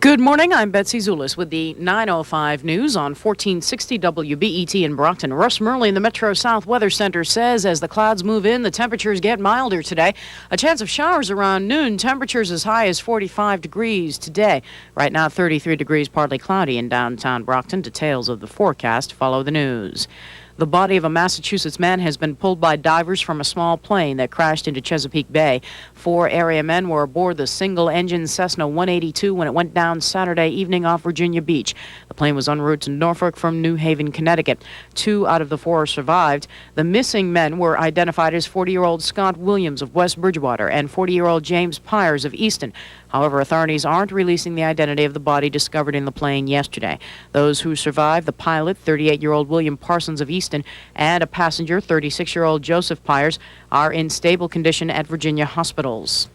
Good morning, I'm Betsy Zulis with the 9:05 news on 1460 WBET in Brockton. Russ Murley in the Metro South Weather Center says as the clouds move in, the temperatures get milder today. A chance of showers around noon, temperatures as high as 45 degrees today. Right now, 33 degrees, partly cloudy in downtown Brockton. Details of the forecast follow the news. The body of a Massachusetts man has been pulled by divers from a small plane that crashed into Chesapeake Bay. 4 area men were aboard the single-engine Cessna 182 when it went down Saturday evening off Virginia Beach. The plane was en route to Norfolk from New Haven, Connecticut. 2 out of the 4 survived. The missing men were identified as 40-year-old Scott Williams of West Bridgewater and 40-year-old James Pyers of Easton. However, authorities aren't releasing the identity of the body discovered in the plane yesterday. Those who survived, the pilot, 38-year-old William Parsons of Easton, and a passenger, 36-year-old Joseph Pyers, are in stable condition at Virginia hospitals.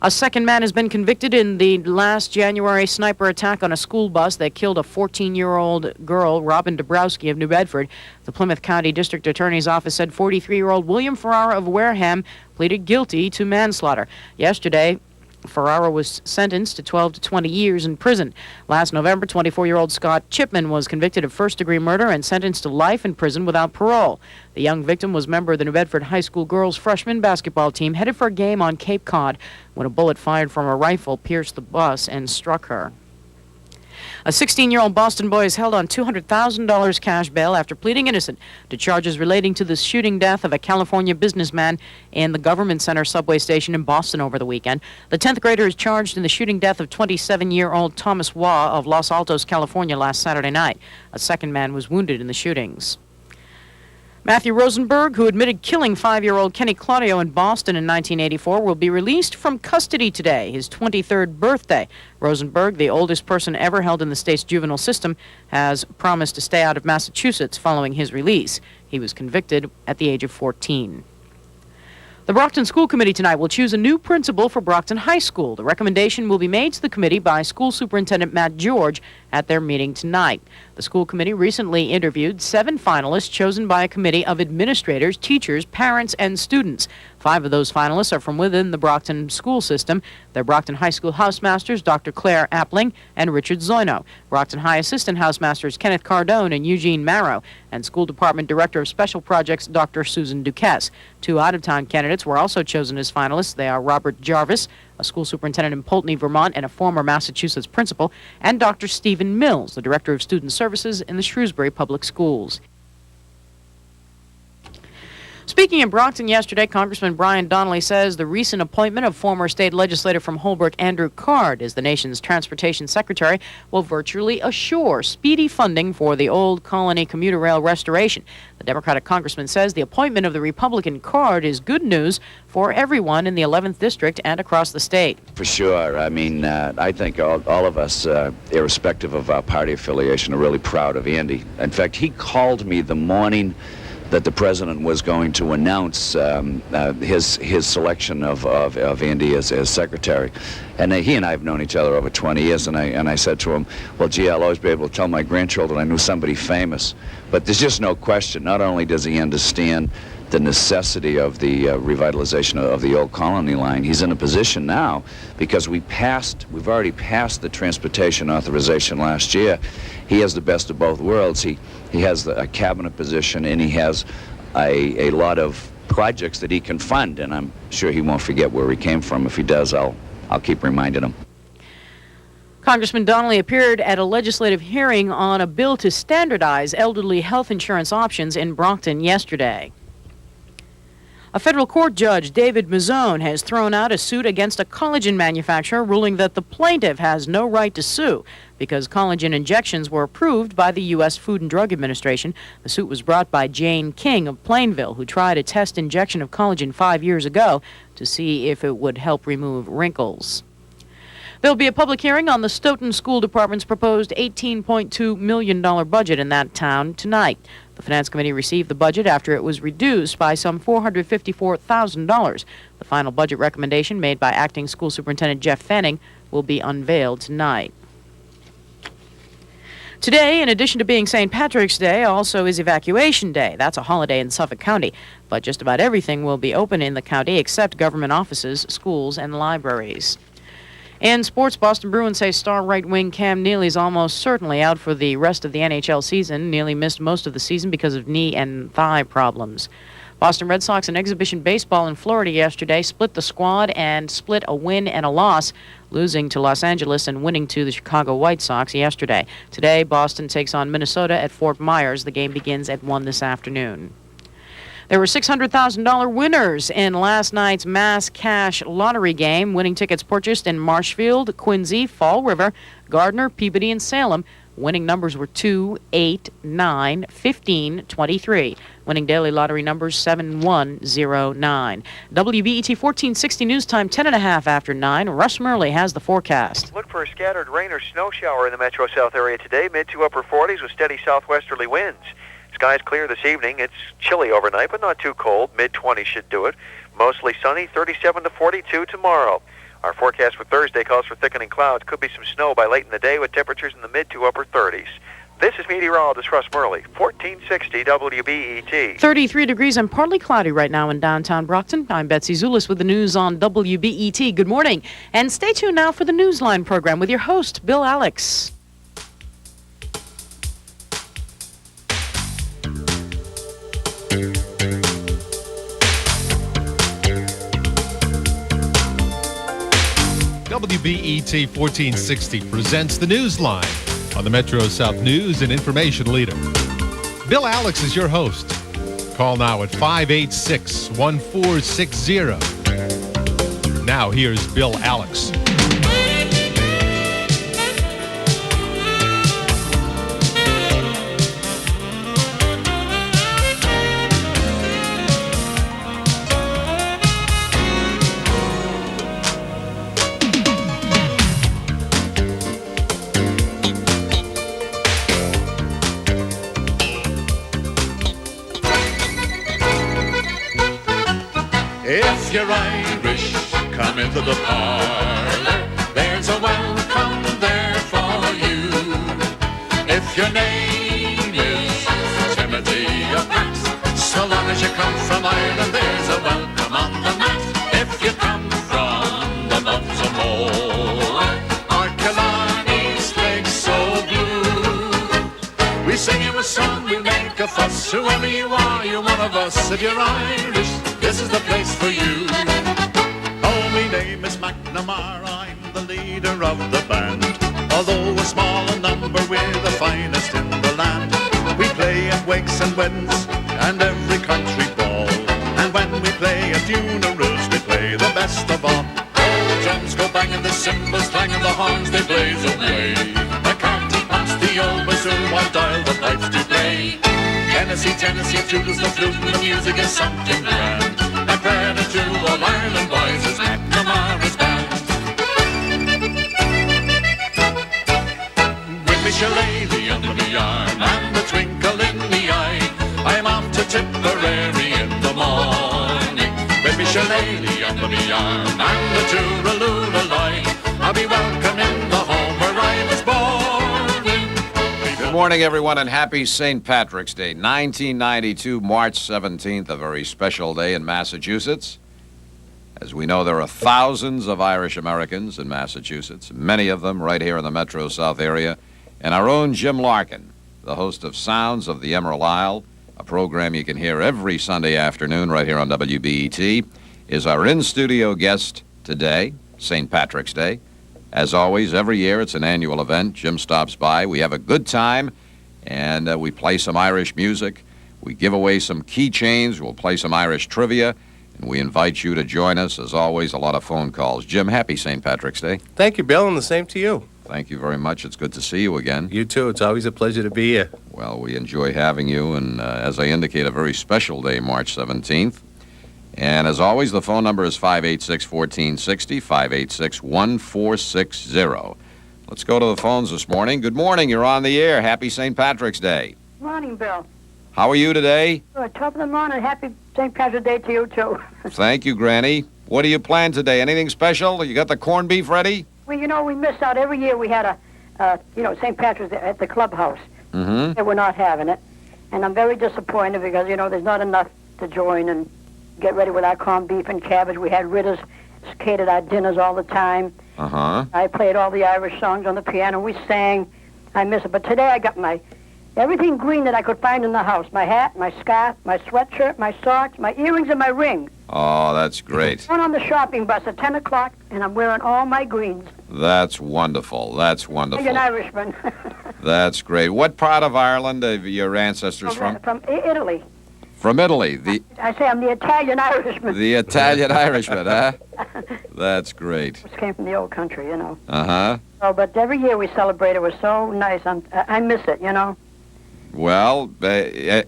A second man has been convicted in the last January sniper attack on a school bus that killed a 14-year-old girl, Robin Dabrowski of New Bedford. The Plymouth County District Attorney's Office said 43-year-old William Ferrara of Wareham pleaded guilty to manslaughter. Yesterday, Ferrara was sentenced to 12 to 20 years in prison. Last November, 24-year-old Scott Chipman was convicted of first-degree murder and sentenced to life in prison without parole. The young victim was a member of the New Bedford High School girls' freshman basketball team headed for a game on Cape Cod when a bullet fired from a rifle pierced the bus and struck her. A 16-year-old Boston boy is held on $200,000 cash bail after pleading innocent to charges relating to the shooting death of a California businessman in the Government Center subway station in Boston over the weekend. The 10th grader is charged in the shooting death of 27-year-old Thomas Waugh of Los Altos, California last Saturday night. A second man was wounded in the shootings. Matthew Rosenberg, who admitted killing 5-year-old Kenny Claudio in Boston in 1984, will be released from custody today, his 23rd birthday. Rosenberg, the oldest person ever held in the state's juvenile system, has promised to stay out of Massachusetts following his release. He was convicted at the age of 14. The Brockton School Committee tonight will choose a new principal for Brockton High School. The recommendation will be made to the committee by School Superintendent Matt George at their meeting tonight. The school committee recently interviewed 7 finalists chosen by a committee of administrators, teachers, parents, and students. 5 of those finalists are from within the Brockton school system. They're Brockton High School housemasters Dr. Claire Appling and Richard Zoino, Brockton High Assistant Housemasters Kenneth Cardone and Eugene Marrow, and School Department Director of Special Projects Dr. Susan Duquesne. 2 out-of-town candidates were also chosen as finalists. They are Robert Jarvis, a school superintendent in Poultney, Vermont, and a former Massachusetts principal, and Dr. Stephen Mills, the Director of Student Services in the Shrewsbury Public Schools. Speaking in Brockton yesterday, Congressman Brian Donnelly says the recent appointment of former state legislator from Holbrook Andrew Card as the nation's transportation secretary will virtually assure speedy funding for the Old Colony commuter rail restoration. The Democratic congressman says the appointment of the Republican Card is good news for everyone in the 11th District and across the state. For sure. I mean, I think all of us, irrespective of our party affiliation, are really proud of Andy. In fact, he called me the morning that the president was going to announce his selection of Andy as secretary. And he and I have known each other over 20 years, and I said to him, well, gee, I'll always be able to tell my grandchildren I knew somebody famous. But there's just no question. Not only does he understand the necessity of the revitalization of the Old Colony line, he's in a position now, because we've already passed the transportation authorization last year. He has the best of both worlds. He has a cabinet position, and he has a lot of projects that he can fund, and I'm sure he won't forget where he came from. If he does, I'll keep reminding him. Congressman Donnelly appeared at a legislative hearing on a bill to standardize elderly health insurance options in Brockton yesterday. A federal court judge, David Mazzone, has thrown out a suit against a collagen manufacturer, ruling that the plaintiff has no right to sue because collagen injections were approved by the U.S. Food and Drug Administration. The suit was brought by Jane King of Plainville, who tried a test injection of collagen 5 years ago to see if it would help remove wrinkles. There'll be a public hearing on the Stoughton School Department's proposed $18.2 million budget in that town tonight. The Finance Committee received the budget after it was reduced by some $454,000. The final budget recommendation made by Acting School Superintendent Jeff Fanning will be unveiled tonight. Today, in addition to being St. Patrick's Day, also is Evacuation Day. That's a holiday in Suffolk County, but just about everything will be open in the county except government offices, schools, and libraries. In sports, Boston Bruins say star right wing Cam Neely is almost certainly out for the rest of the NHL season. Neely missed most of the season because of knee and thigh problems. Boston Red Sox in exhibition baseball in Florida yesterday split the squad and split a win and a loss, losing to Los Angeles and winning to the Chicago White Sox yesterday. Today, Boston takes on Minnesota at Fort Myers. The game begins at 1 this afternoon. There were $600,000 winners in last night's mass cash lottery game. Winning tickets purchased in Marshfield, Quincy, Fall River, Gardner, Peabody, and Salem. Winning numbers were 2, 8, 9, 15, 23. Winning daily lottery numbers 7109. WBET 1460 news time 10:30 after 9. Russ Murley has the forecast. Look for a scattered rain or snow shower in the Metro South area today. Mid to upper 40s with steady southwesterly winds. Skies clear this evening. It's chilly overnight, but not too cold. Mid-20s should do it. Mostly sunny, 37 to 42 tomorrow. Our forecast for Thursday calls for thickening clouds. Could be some snow by late in the day with temperatures in the mid to upper 30s. This is meteorologist Russ Murley, 1460 WBET. 33 degrees and partly cloudy right now in downtown Brockton. I'm Betsy Zulis with the news on WBET. Good morning. And stay tuned now for the Newsline program with your host, Bill Alex. WBET 1460 presents the Newsline on the Metro South News and Information Leader. Bill Alex is your host. Call now at 586-1460. Now here's Bill Alex. If you're Irish, come into the parlour. There's a welcome there for you. If your name is Timothy or Pat, so long as you come from Ireland, there's a welcome on the mat. If you come from the Baltimore or Killarney's Lake so blue, we sing you a song, we make a fuss. Whoever you are, you're one of us. If you're Irish, this is the place for you. Oh, my name is McNamara, I'm the leader of the band. Although a small number, we're the finest in the land. We play at wakes and weddings and every country ball. And when we play at funerals, we play the best of all. Oh, the drums go banging, the cymbals clanging, the horns they blaze away. The canty pumps the old bassoon while dial the pipes to play. Tennessee, toodles the flute, and the music is something grand. A credit to all Ireland boys is McNamara's band. With me shillelagh under me arm and the twinkle in me eye, I'm off to Tipperary in the morning. With me shillelagh under me arm and the tooraloo-la-lie, I'll be welcome in the home where I was born. Good morning, everyone, and happy St. Patrick's Day, 1992, March 17th, a very special day in Massachusetts. As we know, there are thousands of Irish Americans in Massachusetts, many of them right here in the Metro South area. And our own Jim Larkin, the host of Sounds of the Emerald Isle, a program you can hear every Sunday afternoon right here on WBET, is our in-studio guest today, St. Patrick's Day. As always, every year it's an annual event. Jim stops by. We have a good time, and we play some Irish music. We give away some keychains. We'll play some Irish trivia, and we invite you to join us. As always, a lot of phone calls. Jim, happy St. Patrick's Day. Thank you, Bill, and the same to you. Thank you very much. It's good to see you again. You too. It's always a pleasure to be here. Well, we enjoy having you, and as I indicate, a very special day, March 17th. And as always, the phone number is 586-1460, 586-1460. Let's go to the phones this morning. Good morning. You're on the air. Happy St. Patrick's Day. Morning, Bill. How are you today? Good. Top of the morning. Happy St. Patrick's Day to you, too. Thank you, Granny. What do you plan today? Anything special? You got the corned beef ready? Well, you know, we missed out. Every year we had St. Patrick's at the clubhouse. Mm-hmm. And we're not having it. And I'm very disappointed because, there's not enough to join and get ready with our corned beef and cabbage. We had Ritters catered our dinners all the time. Uh-huh. I played all the Irish songs on the piano. We sang. I miss it. But today I got everything green that I could find in the house. My hat, my scarf, my sweatshirt, my socks, my earrings, and my ring. Oh, that's great. I'm on the shopping bus at 10 o'clock, and I'm wearing all my greens. That's wonderful. That's wonderful. I'm an Irishman. That's great. What part of Ireland are your ancestors from? From Italy. From Italy. I say I'm the Italian Irishman. The Italian Irishman, huh? That's great. Just came from the old country, you know. Uh-huh. Oh, but every year we celebrate. It was so nice. I miss it, you know. Well,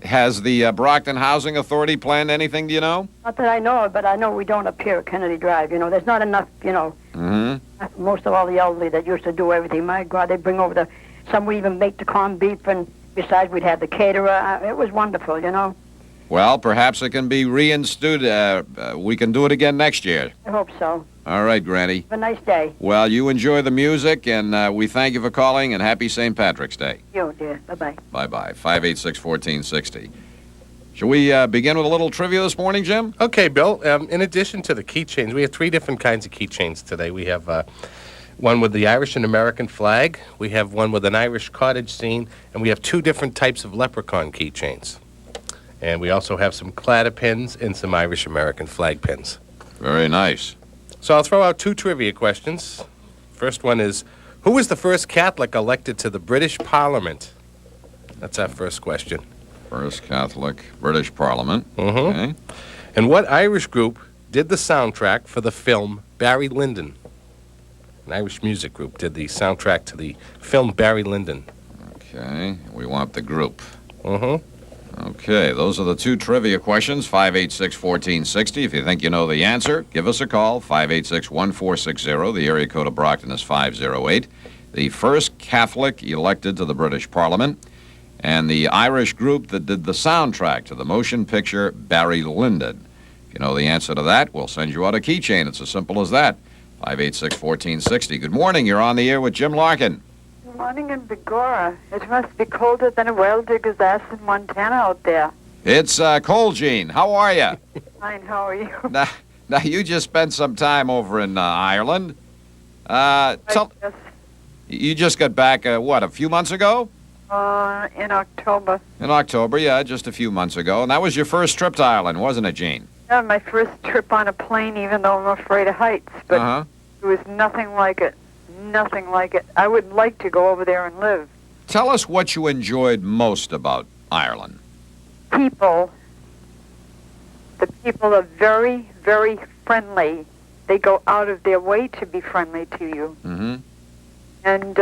has the Brockton Housing Authority planned anything, do you know? Not that I know of, but I know we don't appear at Kennedy Drive. You know, there's not enough, you know. Mm-hmm. Most of all the elderly that used to do everything. My God, they bring over some would even make the corned beef, and besides we'd have the caterer. It was wonderful, you know. Well, perhaps it can be reinstituted. We can do it again next year. I hope so. All right, Granny. Have a nice day. Well, you enjoy the music, and we thank you for calling, and happy St. Patrick's Day. You, dear. Bye-bye. Bye-bye. 586-1460. Shall we begin with a little trivia this morning, Jim? Okay, Bill. In addition to the keychains, we have 3 different kinds of keychains today. We have one with the Irish and American flag. We have one with an Irish cottage scene, and we have 2 different types of leprechaun keychains. And we also have some cladder pins and some Irish American flag pins. Very nice. So I'll throw out 2 trivia questions. First one is, who was the first Catholic elected to the British Parliament? That's our first question. First Catholic British Parliament. Mm-hmm. Okay. And what Irish group did the soundtrack for the film Barry Lyndon? An Irish music group did the soundtrack to the film Barry Lyndon. Okay. We want the group. Mm-hmm. Okay, those are the 2 trivia questions, 586-1460. If you think you know the answer, give us a call, 586-1460. The area code of Brockton is 508. The first Catholic elected to the British Parliament, and the Irish group that did the soundtrack to the motion picture Barry Lyndon. If you know the answer to that, we'll send you out a keychain. It's as simple as that, 586-1460. Good morning, you're on the air with Jim Larkin. Good morning in Bigora. It must be colder than a well digger's ass in Montana out there. It's cold, Gene. How are you? Fine, how are you? Now, you just spent some time over in Ireland. You just got back, a few months ago? In October. In October, yeah, just a few months ago. And that was your first trip to Ireland, wasn't it, Gene? Yeah, my first trip on a plane, even though I'm afraid of heights. But it was nothing like it. Nothing like it. I would like to go over there and live. Tell us what you enjoyed most about Ireland. People. The people are very, very friendly. They go out of their way to be friendly to you. Mm-hmm. And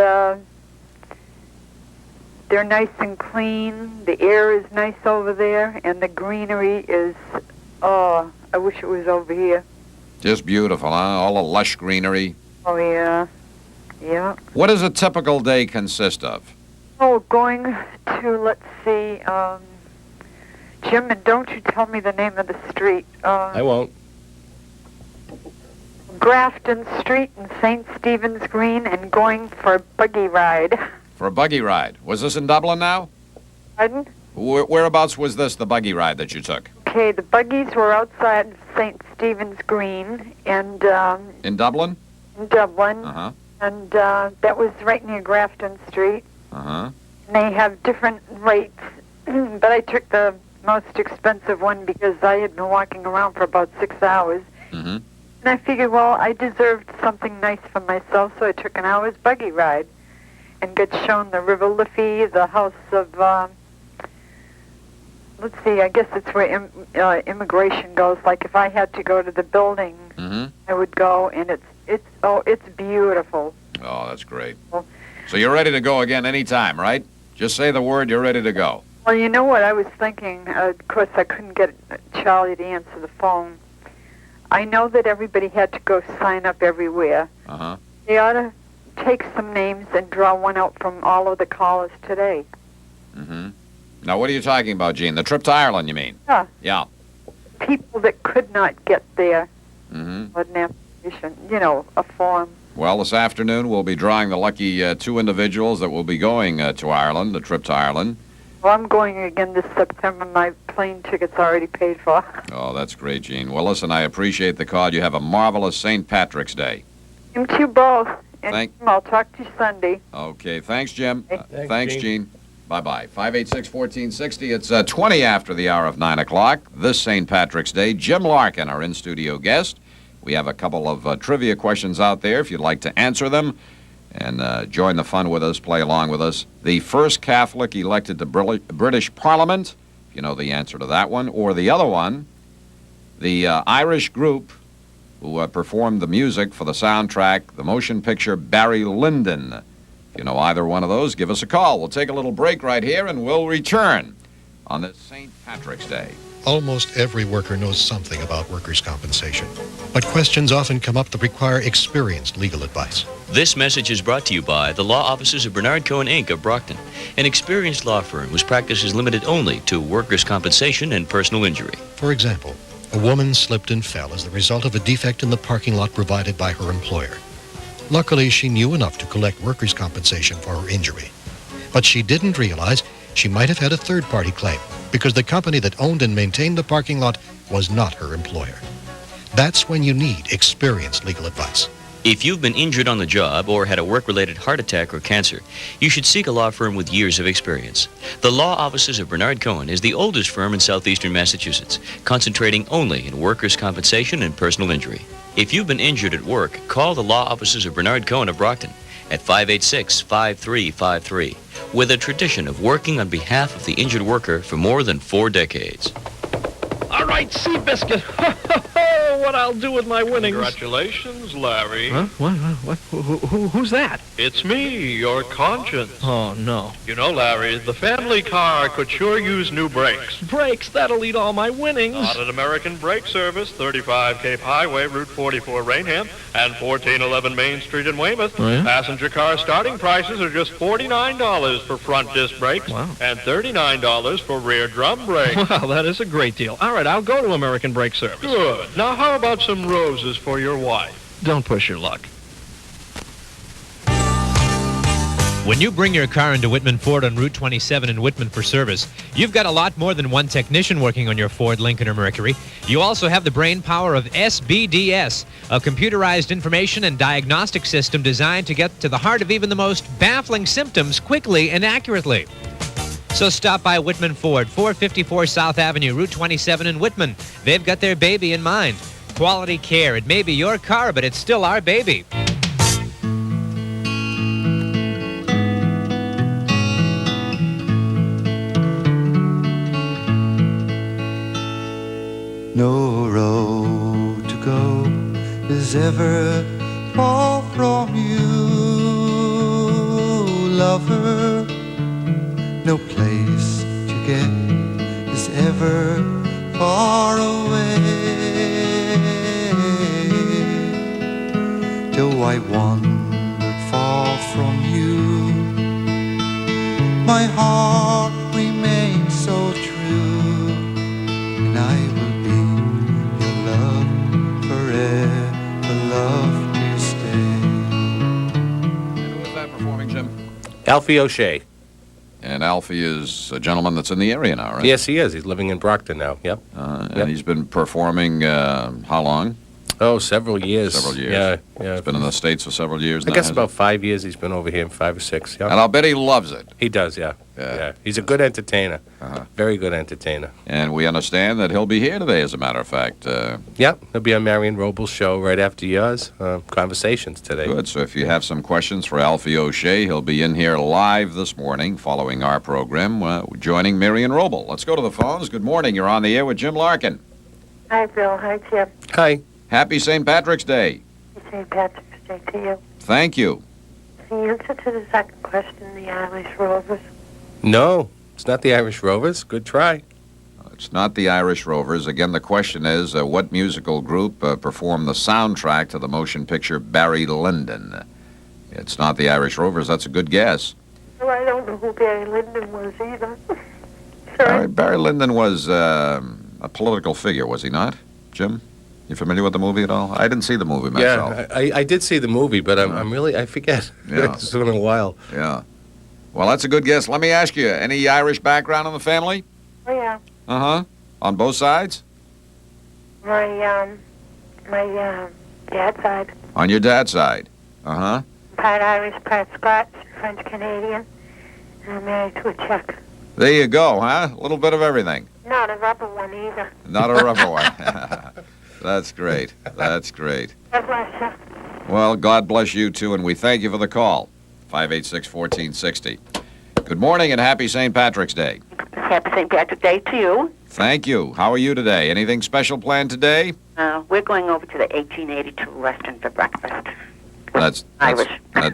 they're nice and clean. The air is nice over there. And the greenery is, I wish it was over here. Just beautiful, huh? All the lush greenery. Oh, yeah. Yeah. What does a typical day consist of? Oh, going to, let's see, Jim, and don't you tell me the name of the street. I won't. Grafton Street and St. Stephen's Green, and going for a buggy ride. For a buggy ride. Was this in Dublin now? Pardon? Whereabouts was this, the buggy ride that you took? Okay, the buggies were outside St. Stephen's Green, and... in Dublin? In Dublin. Uh-huh. And that was right near Grafton Street. Uh-huh. And they have different rates, but I took the most expensive one because I had been walking around for about 6 hours. Mm-hmm. And I figured, well, I deserved something nice for myself, so I took an hour's buggy ride and got shown the River Liffey, the house of, let's see, I guess it's where immigration goes. Like if I had to go to the building, I would go, and it's beautiful. Oh, that's great. So you're ready to go again anytime, right? Just say the word, you're ready to go. Well, you know what I was thinking? Of course, I couldn't get Charlie to answer the phone. I know that everybody had to go sign up everywhere. Uh-huh. They ought to take some names and draw one out from all of the callers today. Mm-hmm. Now, what are you talking about, Gene? The trip to Ireland, you mean? Yeah. Yeah. People that could not get there. Mm-hmm. With an application, a form. Well, this afternoon we'll be drawing the lucky 2 individuals that will be going to Ireland, the trip to Ireland. Well, I'm going again this September. My plane ticket's already paid for. Oh, that's great, Gene. Well, listen, I appreciate the call. You have a marvelous St. Patrick's Day. Same to you both. And Thank- I'll talk to you Sunday. Okay, thanks, Jim. Thanks, Gene. Bye-bye. 586-1460. It's 20 after the hour of 9 o'clock. This St. Patrick's Day, Jim Larkin, our in-studio guest. We have a couple of trivia questions out there if you'd like to answer them. And join the fun with us, play along with us. The first Catholic elected to British Parliament, if you know the answer to that one, or the other one, the Irish group who performed the music for the soundtrack, the motion picture Barry Lyndon. If you know either one of those, give us a call. We'll take a little break right here, and we'll return on this St. Patrick's Day. Almost every worker knows something about workers' compensation, but questions often come up that require experienced legal advice. This message is brought to you by the law offices of Bernard Cohen, Inc. of Brockton, an experienced law firm whose practice is limited only to workers' compensation and personal injury. For example, a woman slipped and fell as the result of a defect in the parking lot provided by her employer. Luckily, she knew enough to collect workers' compensation for her injury. But she didn't realize she might have had a third-party claim because the company that owned and maintained the parking lot was not her employer. That's when you need experienced legal advice. If you've been injured on the job or had a work-related heart attack or cancer, you should seek a law firm with years of experience. The law offices of Bernard Cohen is the oldest firm in southeastern Massachusetts, concentrating only in workers' compensation and personal injury. If you've been injured at work, call the law offices of Bernard Cohen of Brockton at 586-5353, with a tradition of working on behalf of the injured worker for more than 4 decades. All right, Seabiscuit. What I'll do with my winnings. Congratulations, Larry. Huh? What? Who's that? It's me, your conscience. Oh, no. You know, Larry, the family car could sure use new brakes. Brakes, that'll eat all my winnings. Not at American Brake Service, 35 Cape Highway, Route 44, Rainham, and 1411 Main Street in Weymouth. Oh, yeah? Passenger car starting prices are just $49 for front disc brakes. Wow. And $39 for rear drum brakes. Well, that is a great deal. All right, I'll go to American Brake Service. Good. Now, how about some roses for your wife? Don't push your luck. When you bring your car into Whitman Ford on Route 27 in Whitman for service, you've got a lot more than one technician working on your Ford, Lincoln, or Mercury. You also have the brain power of SBDS, a computerized information and diagnostic system designed to get to the heart of even the most baffling symptoms quickly and accurately. So stop by Whitman Ford, 454 South Avenue, Route 27 in Whitman. They've got their baby in mind. Quality care. It may be your car, but it's still our baby. No road to go is ever far from you, lover. No place to get is ever far away. Though I wandered far from you, my heart remains so true, and I will be your love forever, love to stay. And who is that performing, Jim? Alfie O'Shea. And Alfie is a gentleman that's in the area now, right? Yes, he is. He's living in Brockton now. Yep. And he's been performing how long? Oh, several years. Several years. Yeah. He's been in the States for several years I now. guess has about 5 years he's been over here, 5 or 6. Yeah. And I'll bet he loves it. He does, yeah. Yeah. He's a good entertainer. Very good entertainer. And we understand that he'll be here today, as a matter of fact. Yep. He'll be on Marion Robles' show right after yours. Conversations today. Good. So if you have some questions for Alfie O'Shea, he'll be in here live this morning following our program, joining Marion Roble. Let's go to the phones. Good morning. You're on the air with Jim Larkin. Hi, Bill. Hi, Jim. Hi. Happy St. Patrick's Day. St. Patrick's Day to you. Thank you. The answer to the second question, the Irish Rovers. No, it's not the Irish Rovers. Good try. It's not the Irish Rovers. Again, the question is, what musical group performed the soundtrack to the motion picture Barry Lyndon? It's not the Irish Rovers. That's a good guess. Well, I don't know who Barry Lyndon was either. Sorry. Barry Lyndon was a political figure, was he not, Jim? You familiar with the movie at all? I didn't see the movie myself. Yeah, I did see the movie, but I forget. Yeah. It's been a while. Yeah. Well, that's a good guess. Let me ask you, any Irish background in the family? Oh, yeah. Uh-huh. On both sides? My dad's side. On your dad's side? Uh-huh. Part Irish, part Scots, French Canadian. And I'm married to a Czech. There you go, huh? A little bit of everything. Not a rubber one either. Not a rubber one. That's great. That's great. God bless you. Well, God bless you, too, and we thank you for the call. 586-1460. Good morning and happy St. Patrick's Day. Happy St. Patrick's Day to you. Thank you. How are you today? Anything special planned today? We're going over to the 1882 restaurant for breakfast. That's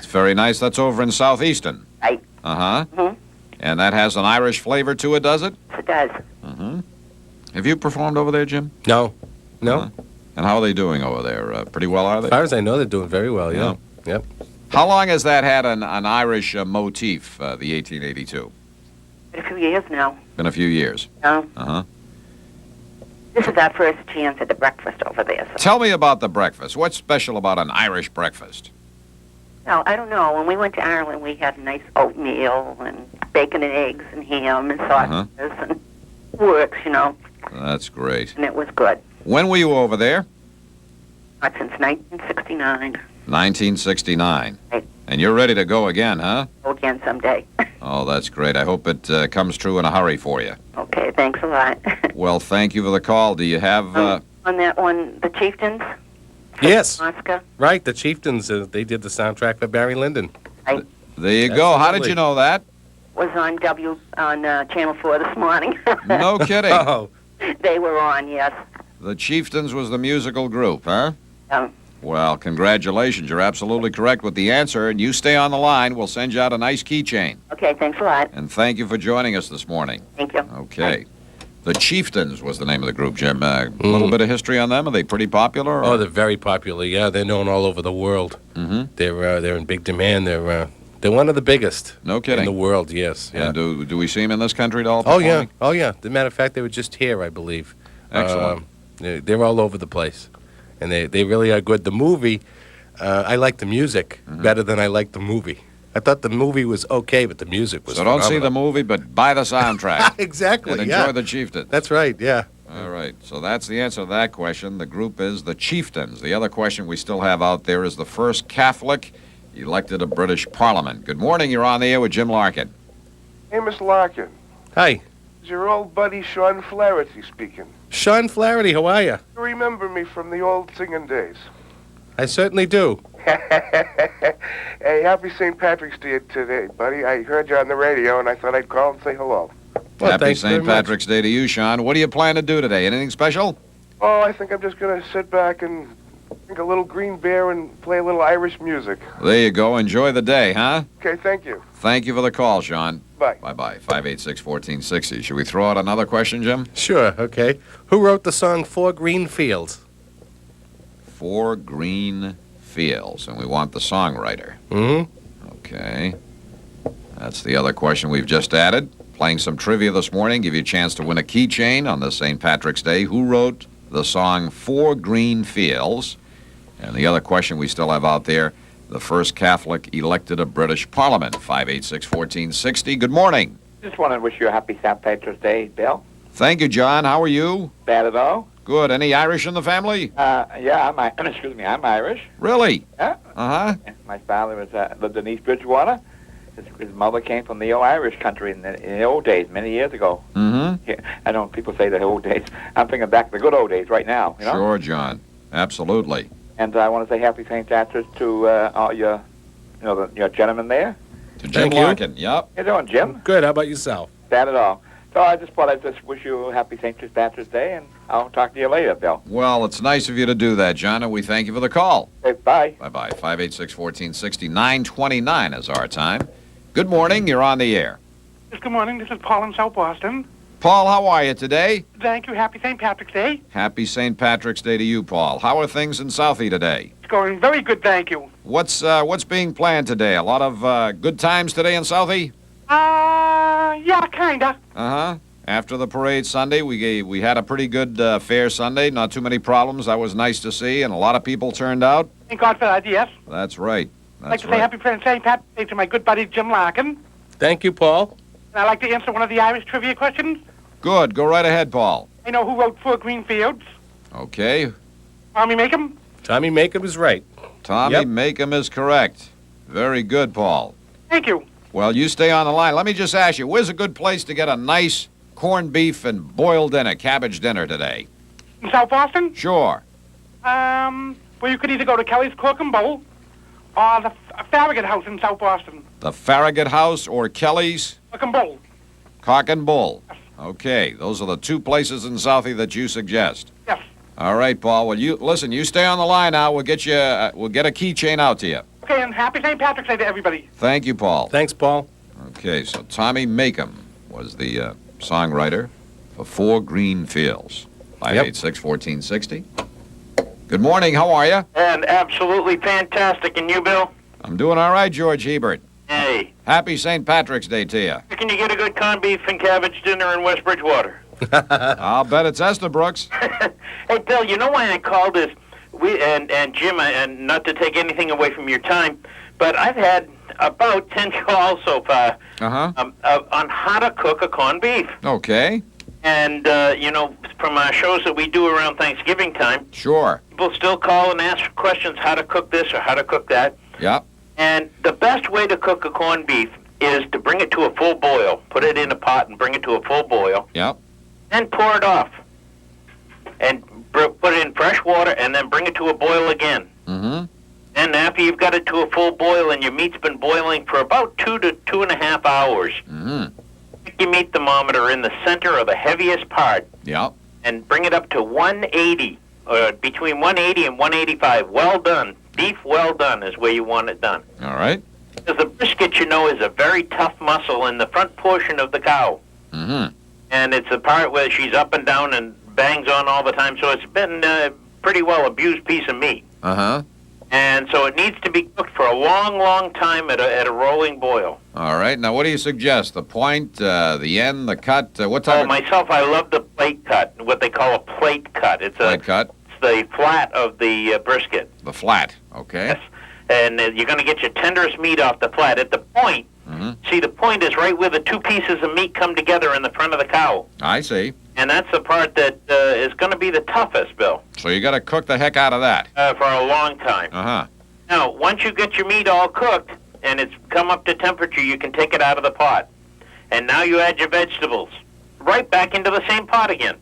very nice. That's over in Southeastern. Right. Uh-huh. Mm-hmm. And that has an Irish flavor to it, does it? It does. Mm-hmm. Have you performed over there, Jim? No. And how are they doing over there? Pretty well, are they? As far as I know, they're doing very well, yeah. Yep. How long has that had an Irish motif, the 1882? Been a few years now. Been a few years. No. Uh-huh. This is our first chance at the breakfast over there. So. Tell me about the breakfast. What's special about an Irish breakfast? No, I don't know. When we went to Ireland, we had nice oatmeal and bacon and eggs and ham and sausages and works, you know. That's great. And it was good. When were you over there? Not since 1969. 1969. Right. And you're ready to go again, huh? Go again someday. Oh, that's great. I hope it comes true in a hurry for you. Okay, thanks a lot. Well, thank you for the call. Do you have... on that one, the Chieftains? Yes. Oscar? Right, the Chieftains, they did the soundtrack for Barry Lyndon. Right. There you go. How did you know that? Was on Channel 4 this morning. No kidding. Oh. They were on, yes. The Chieftains was the musical group, huh? Yeah. Well, congratulations. You're absolutely correct with the answer, and you stay on the line. We'll send you out a nice keychain. Okay, thanks a lot. And thank you for joining us this morning. Thank you. Okay. The Chieftains was the name of the group, Jim. A little bit of history on them. Are they pretty popular? Or? Oh, they're very popular, yeah. They're known all over the world. Mm-hmm. They're in big demand. They're one of the biggest. No kidding. In the world, yes. Yeah. And do we see them in this country at all? Oh, yeah. Oh, yeah. As a matter of fact, they were just here, I believe. Excellent. They're all over the place. And they really are good. The movie, I like the music better than I like the movie. I thought the movie was okay, but the music was phenomenal. phenomenal. Don't see the movie, but buy the soundtrack. Exactly, And enjoy the Chieftains. That's right, yeah. All right, so that's the answer to that question. The group is the Chieftains. The other question we still have out there is the first Catholic elected to British Parliament. Good morning, you're on the air with Jim Larkin. Hey, Mr. Larkin. Hi. Is your old buddy Sean Flaherty speaking? Sean Flaherty, how are you? You remember me from the old singing days? I certainly do. Hey, happy St. Patrick's Day today, buddy. I heard you on the radio, and I thought I'd call and say hello. Well, Happy thanks very St. much. Patrick's Day to you, Sean. What do you plan to do today? Anything special? Oh, I think I'm just going to sit back and drink a little green beer and play a little Irish music. There you go. Enjoy the day, huh? Okay, thank you. Thank you for the call, Sean. Bye. Bye-bye. 586-1460. Should we throw out another question, Jim? Sure, okay. Who wrote the song Four Green Fields? Four Green Fields, and we want the songwriter. Mm-hmm. Okay. That's the other question we've just added. Playing some trivia this morning, give you a chance to win a keychain on this St. Patrick's Day. Who wrote the song Four Green Fields? And the other question we still have out there, the first Catholic elected to British Parliament. 586-1460. Good morning. Just want to wish you a happy St. Patrick's Day, Bill. Thank you, John. How are you? Bad at all? Good. Any Irish in the family? Yeah, I'm Irish. Really? Yeah. Uh-huh. My father lived in East Bridgewater. His mother came from the old Irish country in the old days, many years ago. Mm-hmm. Yeah, I know people say the old days. I'm thinking back to the good old days right now. You know? Sure, John. Absolutely. And I want to say happy St. Patrick's to all your gentlemen there. To Jim Larkin. Yep. How you doing, Jim? Good. How about yourself? Bad at all. So I just thought I'd just wish you a happy St. Patrick's Day, and I'll talk to you later, Bill. Well, it's nice of you to do that, John, and we thank you for the call. Okay, bye. Bye-bye. 586-1460. 9:29 is our time. Good morning. You're on the air. Yes, good morning. This is Paul in South Boston. Paul, how are you today? Thank you. Happy St. Patrick's Day. Happy St. Patrick's Day to you, Paul. How are things in Southie today? It's going very good, thank you. What's being planned today? A lot of good times today in Southie? Yeah, kinda. Uh-huh. After the parade Sunday, we had a pretty good fair Sunday. Not too many problems. That was nice to see, and a lot of people turned out. Thank God for that, yes. That's right. I'd like to say happy St. Patrick's Day to my good buddy Jim Larkin. Thank you, Paul. And I'd like to answer one of the Irish trivia questions. Good. Go right ahead, Paul. I know who wrote Four Green Fields. Okay. Tommy Makem. Tommy Makem is right. Tommy Yep. Makem is correct. Very good, Paul. Thank you. Well, you stay on the line. Let me just ask you, where's a good place to get a nice corned beef and boiled dinner, cabbage dinner today? In South Boston? Sure. Well, you could either go to Kelly's Cook and Bowl or the Farragut House in South Boston. The Farragut House or Kelly's? Cook and Bowl. Cock and Bull. Okay, those are the two places in Southie that you suggest. Yes. All right, Paul. Well, you stay on the line now. We'll get you. We'll get a keychain out to you. Okay, and happy St. Patrick's Day to everybody. Thank you, Paul. Thanks, Paul. Okay, so Tommy Makem was the songwriter for Four Green Fields. 586-1460. Good morning. How are you? And absolutely fantastic. And you, Bill? I'm doing all right, George Hebert. Hey. Happy St. Patrick's Day to you. Where can you get a good corned beef and cabbage dinner in West Bridgewater? I'll bet it's Estabrooks. Hey, Bill, you know why I called this? And Jim, and not to take anything away from your time, but I've had about 10 calls so far on how to cook a corned beef. Okay. And, from our shows that we do around Thanksgiving time, Sure. people still call and ask questions how to cook this or how to cook that. Yep. And the best way to cook a corned beef is to bring it to a full boil. Put it in a pot and bring it to a full boil. Yep. Then pour it off. And put it in fresh water and then bring it to a boil again. Mm-hmm. And after you've got it to a full boil and your meat's been boiling for about 2 to 2.5 hours, stick your meat thermometer in the center of the heaviest part. Yep. And bring it up to 180, between 180 and 185. Well done. Beef well done is where you want it done. All right. Because the brisket, is a very tough muscle in the front portion of the cow. Mm-hmm. And it's the part where she's up and down and bangs on all the time, so it's been a pretty well abused piece of meat. Uh-huh. And so it needs to be cooked for a long, long time at a rolling boil. All right. Now, what do you suggest? The point, the end, the cut? What type of... Myself, I love the plate cut, what they call a plate cut. It's plate cut? It's the flat of the brisket. The flat, okay. Yes. And you're going to get your tenderest meat off the flat. At the point, see, the point is right where the two pieces of meat come together in the front of the cow. I see. And that's the part that is going to be the toughest, Bill. So you got to cook the heck out of that. For a long time. Uh-huh. Now, once you get your meat all cooked and it's come up to temperature, you can take it out of the pot. And now you add your vegetables right back into the same pot again.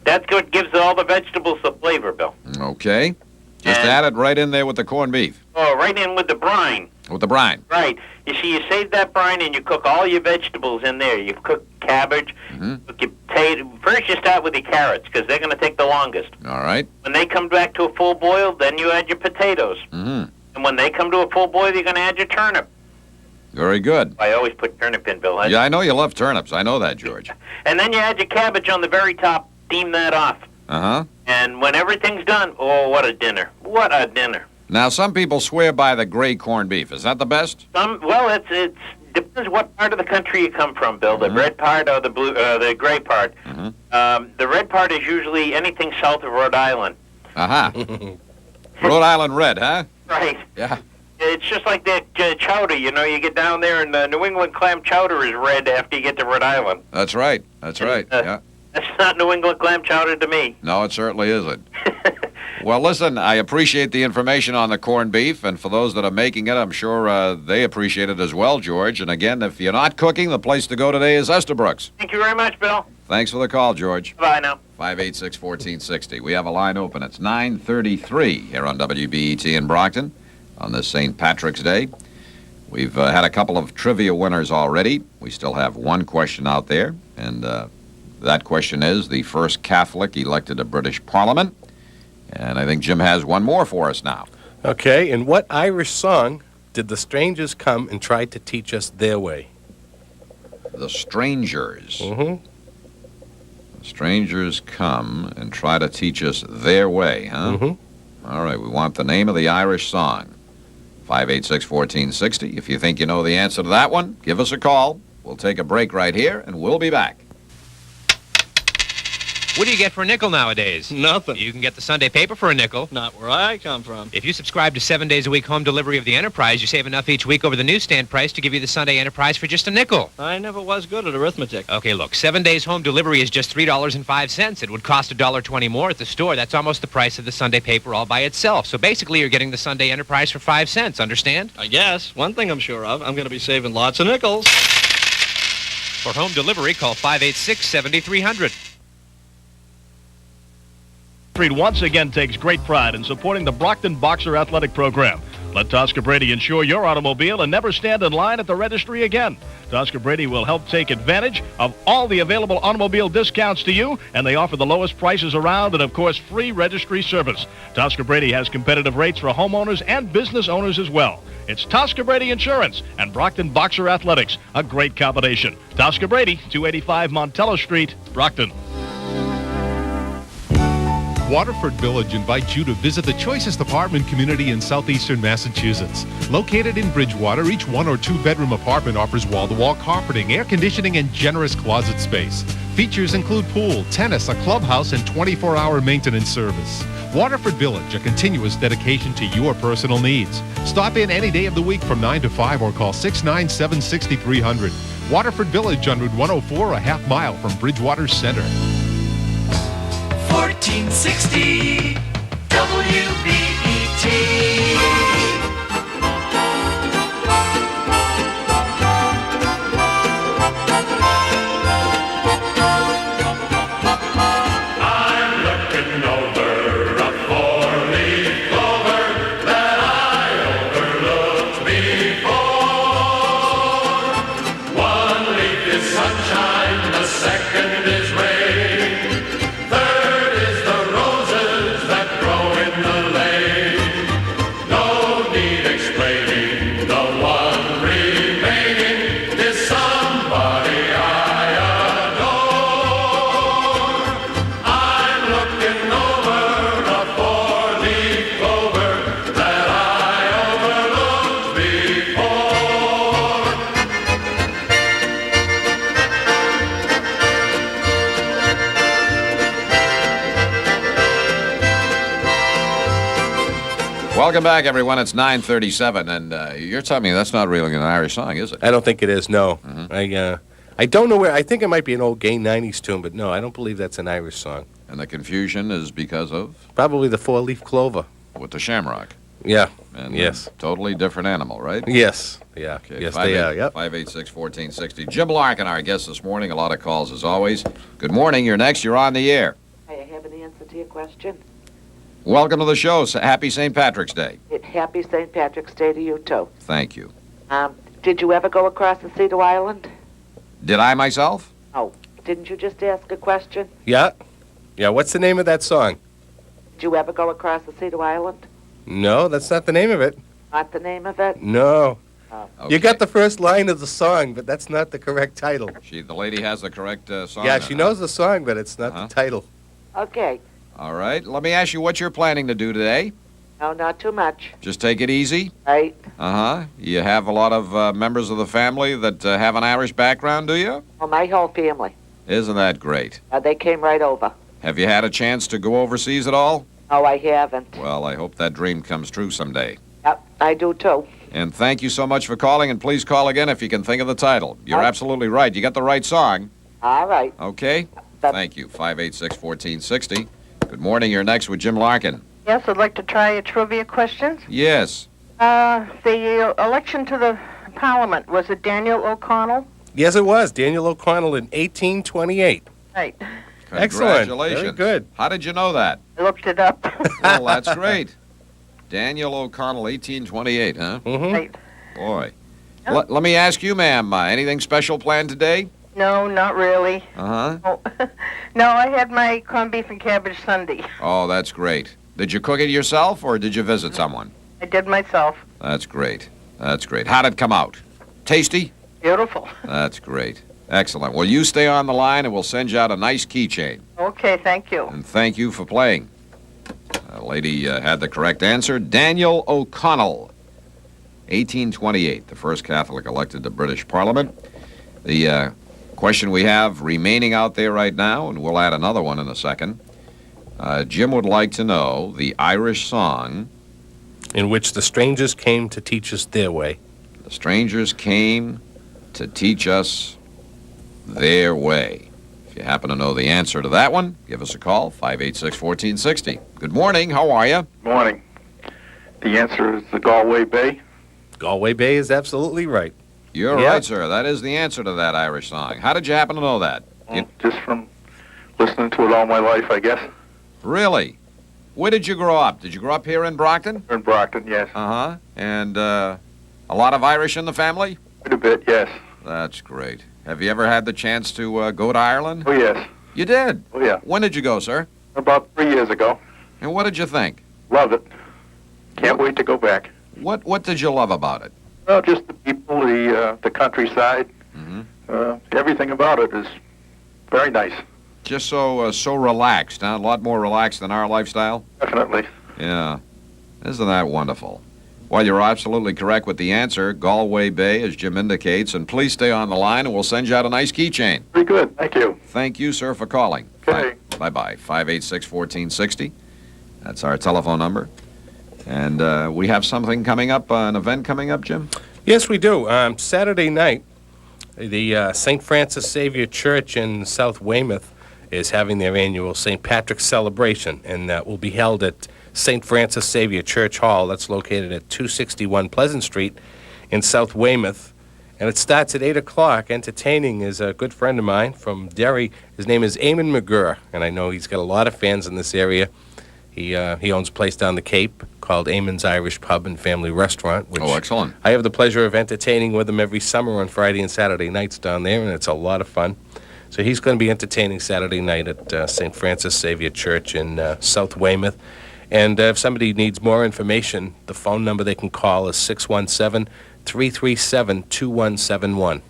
That's what gives all the vegetables the flavor, Bill. Okay. Just add it right in there with the corned beef. Oh, right in with the brine. With the brine. Right. You see, you save that brine and you cook all your vegetables in there. You cook cabbage, cook your potato. First you start with your carrots because they're going to take the longest. All right. When they come back to a full boil, then you add your potatoes. Mm-hmm. And when they come to a full boil, you're going to add your turnip. Very good. I always put turnip in, Bill. Yeah, I know you love turnips. I know that, George. And then you add your cabbage on the very top. Steam that off. Uh-huh. And when everything's done, oh, what a dinner. What a dinner. Now, some people swear by the gray corned beef. Is that the best? Well, it's depends what part of the country you come from, Bill. The red part or the gray part. The red part is usually anything south of Rhode Island. Uh-huh. Rhode Island red, huh? Right. Yeah. It's just like that chowder, you get down there and the New England clam chowder is red after you get to Rhode Island. That's right. That's right. Yeah. That's not New England clam chowder to me. No, it certainly isn't. Well, listen, I appreciate the information on the corned beef, and for those that are making it, I'm sure they appreciate it as well, George. And again, if you're not cooking, the place to go today is Estabrooks. Thank you very much, Bill. Thanks for the call, George. Bye now. 586-1460. We have a line open. It's 9:33 here on WBET in Brockton on this St. Patrick's Day. We've had a couple of trivia winners already. We still have one question out there, and that question is the first Catholic elected to British Parliament. And I think Jim has one more for us now. Okay, in what Irish song did the strangers come and try to teach us their way? The Strangers. Mm-hmm. The Strangers come and try to teach us their way, huh? Mm-hmm. All right, we want the name of the Irish song. 586-1460. If you think you know the answer to that one, give us a call. We'll take a break right here, and we'll be back. What do you get for a nickel nowadays? Nothing. You can get the Sunday paper for a nickel. Not where I come from. If you subscribe to 7 days a week home delivery of the Enterprise, you save enough each week over the newsstand price to give you the Sunday Enterprise for just a nickel. I never was good at arithmetic. Okay, look, 7 days home delivery is just $3.05. It would cost $1.20 more at the store. That's almost the price of the Sunday paper all by itself. So basically, you're getting the Sunday Enterprise for 5 cents, understand? I guess. One thing I'm sure of, I'm going to be saving lots of nickels. For home delivery, call 586-7300. Street once again takes great pride in supporting the Brockton Boxer Athletic Program. Let Tosca Brady insure your automobile and never stand in line at the registry again. Tosca Brady will help take advantage of all the available automobile discounts to you, and they offer the lowest prices around and, of course, free registry service. Tosca Brady has competitive rates for homeowners and business owners as well. It's Tosca Brady Insurance and Brockton Boxer Athletics, a great combination. Tosca Brady, 285 Montello Street, Brockton. Waterford Village invites you to visit the choicest apartment community in southeastern Massachusetts. Located in Bridgewater, each 1 or 2 bedroom apartment offers wall-to-wall carpeting, air conditioning, and generous closet space. Features include pool, tennis, a clubhouse, and 24-hour maintenance service. Waterford Village, a continuous dedication to your personal needs. Stop in any day of the week from 9 to 5 or call 697-6300. Waterford Village on Route 104, a half mile from Bridgewater Center. 1460 WBET. Welcome back, everyone. It's 9:37, and you're telling me that's not really an Irish song, is it? I don't think it is, no. I don't know where. I think it might be an old gay 90s tune, but no, I don't believe that's an Irish song. And the confusion is because of? Probably the four-leaf clover. With the shamrock. Yeah. And yes. Totally different animal, right? Yes. Yeah. Okay, yes, they are. Yep. 586-1460. Jim Larkin, our guest this morning. A lot of calls, as always. Good morning. You're next. You're on the air. I have an answer to your question. Welcome to the show. Happy St. Patrick's Day. Happy St. Patrick's Day to you, too. Thank you. Did you ever go across the Cedar Island? Did I myself? Oh, didn't you just ask a question? Yeah. Yeah, what's the name of that song? Did you ever go across the Cedar Island? No, that's not the name of it. Not the name of it? No. Oh. Okay. You got the first line of the song, but that's not the correct title. The lady has the correct song. Yeah, she knows the song, but it's not the title. Okay. All right. Let me ask you what you're planning to do today. No, not too much. Just take it easy? Right. Uh-huh. You have a lot of members of the family that have an Irish background, do you? Well, my whole family. Isn't that great? They came right over. Have you had a chance to go overseas at all? No, I haven't. Well, I hope that dream comes true someday. Yep, I do, too. And thank you so much for calling, and please call again if you can think of the title. You're absolutely right. You got the right song. All right. Okay? Thank you. 586-1460. Good morning. You're next with Jim Larkin. Yes, I'd like to try a trivia question. Yes. The election to the Parliament, was it Daniel O'Connell? Yes, it was. Daniel O'Connell in 1828. Right. Excellent. Congratulations. Very good. How did you know that? I looked it up. Well, that's great. Daniel O'Connell, 1828, huh? Mm-hmm. Right. Boy. Let me ask you, ma'am, anything special planned today? No, not really. Uh-huh. Oh. No, I had my corned beef and cabbage sundae. Oh, that's great. Did you cook it yourself, or did you visit someone? I did myself. That's great. That's great. How'd it come out? Tasty? Beautiful. That's great. Excellent. Well, you stay on the line, and we'll send you out a nice keychain. Okay, thank you. And thank you for playing. The lady had the correct answer. Daniel O'Connell, 1828, the first Catholic elected to British Parliament. The question we have remaining out there right now, and we'll add another one in a second. Jim would like to know the Irish song in which the strangers came to teach us their way. The strangers came to teach us their way. If you happen to know the answer to that one, give us a call, 586-1460. Good morning. How are you? Morning. The answer is the Galway Bay. Galway Bay is absolutely right. You're right, sir. That is the answer to that Irish song. How did you happen to know that? Just from listening to it all my life, I guess. Really? Where did you grow up? Did you grow up here in Brockton? In Brockton, yes. Uh-huh. And a lot of Irish in the family? Quite a bit, yes. That's great. Have you ever had the chance to go to Ireland? Oh, yes. You did? Oh, yeah. When did you go, sir? About 3 years ago. And what did you think? Loved it. Can't wait to go back. What did you love about it? Well, just the people, the countryside. Everything about it is very nice. Just so relaxed, huh? A lot more relaxed than our lifestyle? Definitely. Yeah. Isn't that wonderful? Well, you're absolutely correct with the answer. Galway Bay, as Jim indicates. And please stay on the line, and we'll send you out a nice keychain. Very good. Thank you. Thank you, sir, for calling. Okay. Bye-bye. 586-1460. That's our telephone number. And we have something coming up, an event coming up, Jim? Yes, we do. Saturday night, the St. Francis Xavier Church in South Weymouth is having their annual St. Patrick's celebration, and that will be held at St. Francis Xavier Church Hall. That's located at 261 Pleasant Street in South Weymouth. And it starts at 8 o'clock. Entertaining is a good friend of mine from Derry. His name is Eamon McGurr, and I know he's got a lot of fans in this area. He owns a place down the Cape called Eamon's Irish Pub and Family Restaurant. Which excellent. I have the pleasure of entertaining with him every summer on Friday and Saturday nights down there, and it's a lot of fun. So he's going to be entertaining Saturday night at St. Francis Xavier Church in South Weymouth. And if somebody needs more information, the phone number they can call is 617-337-2171.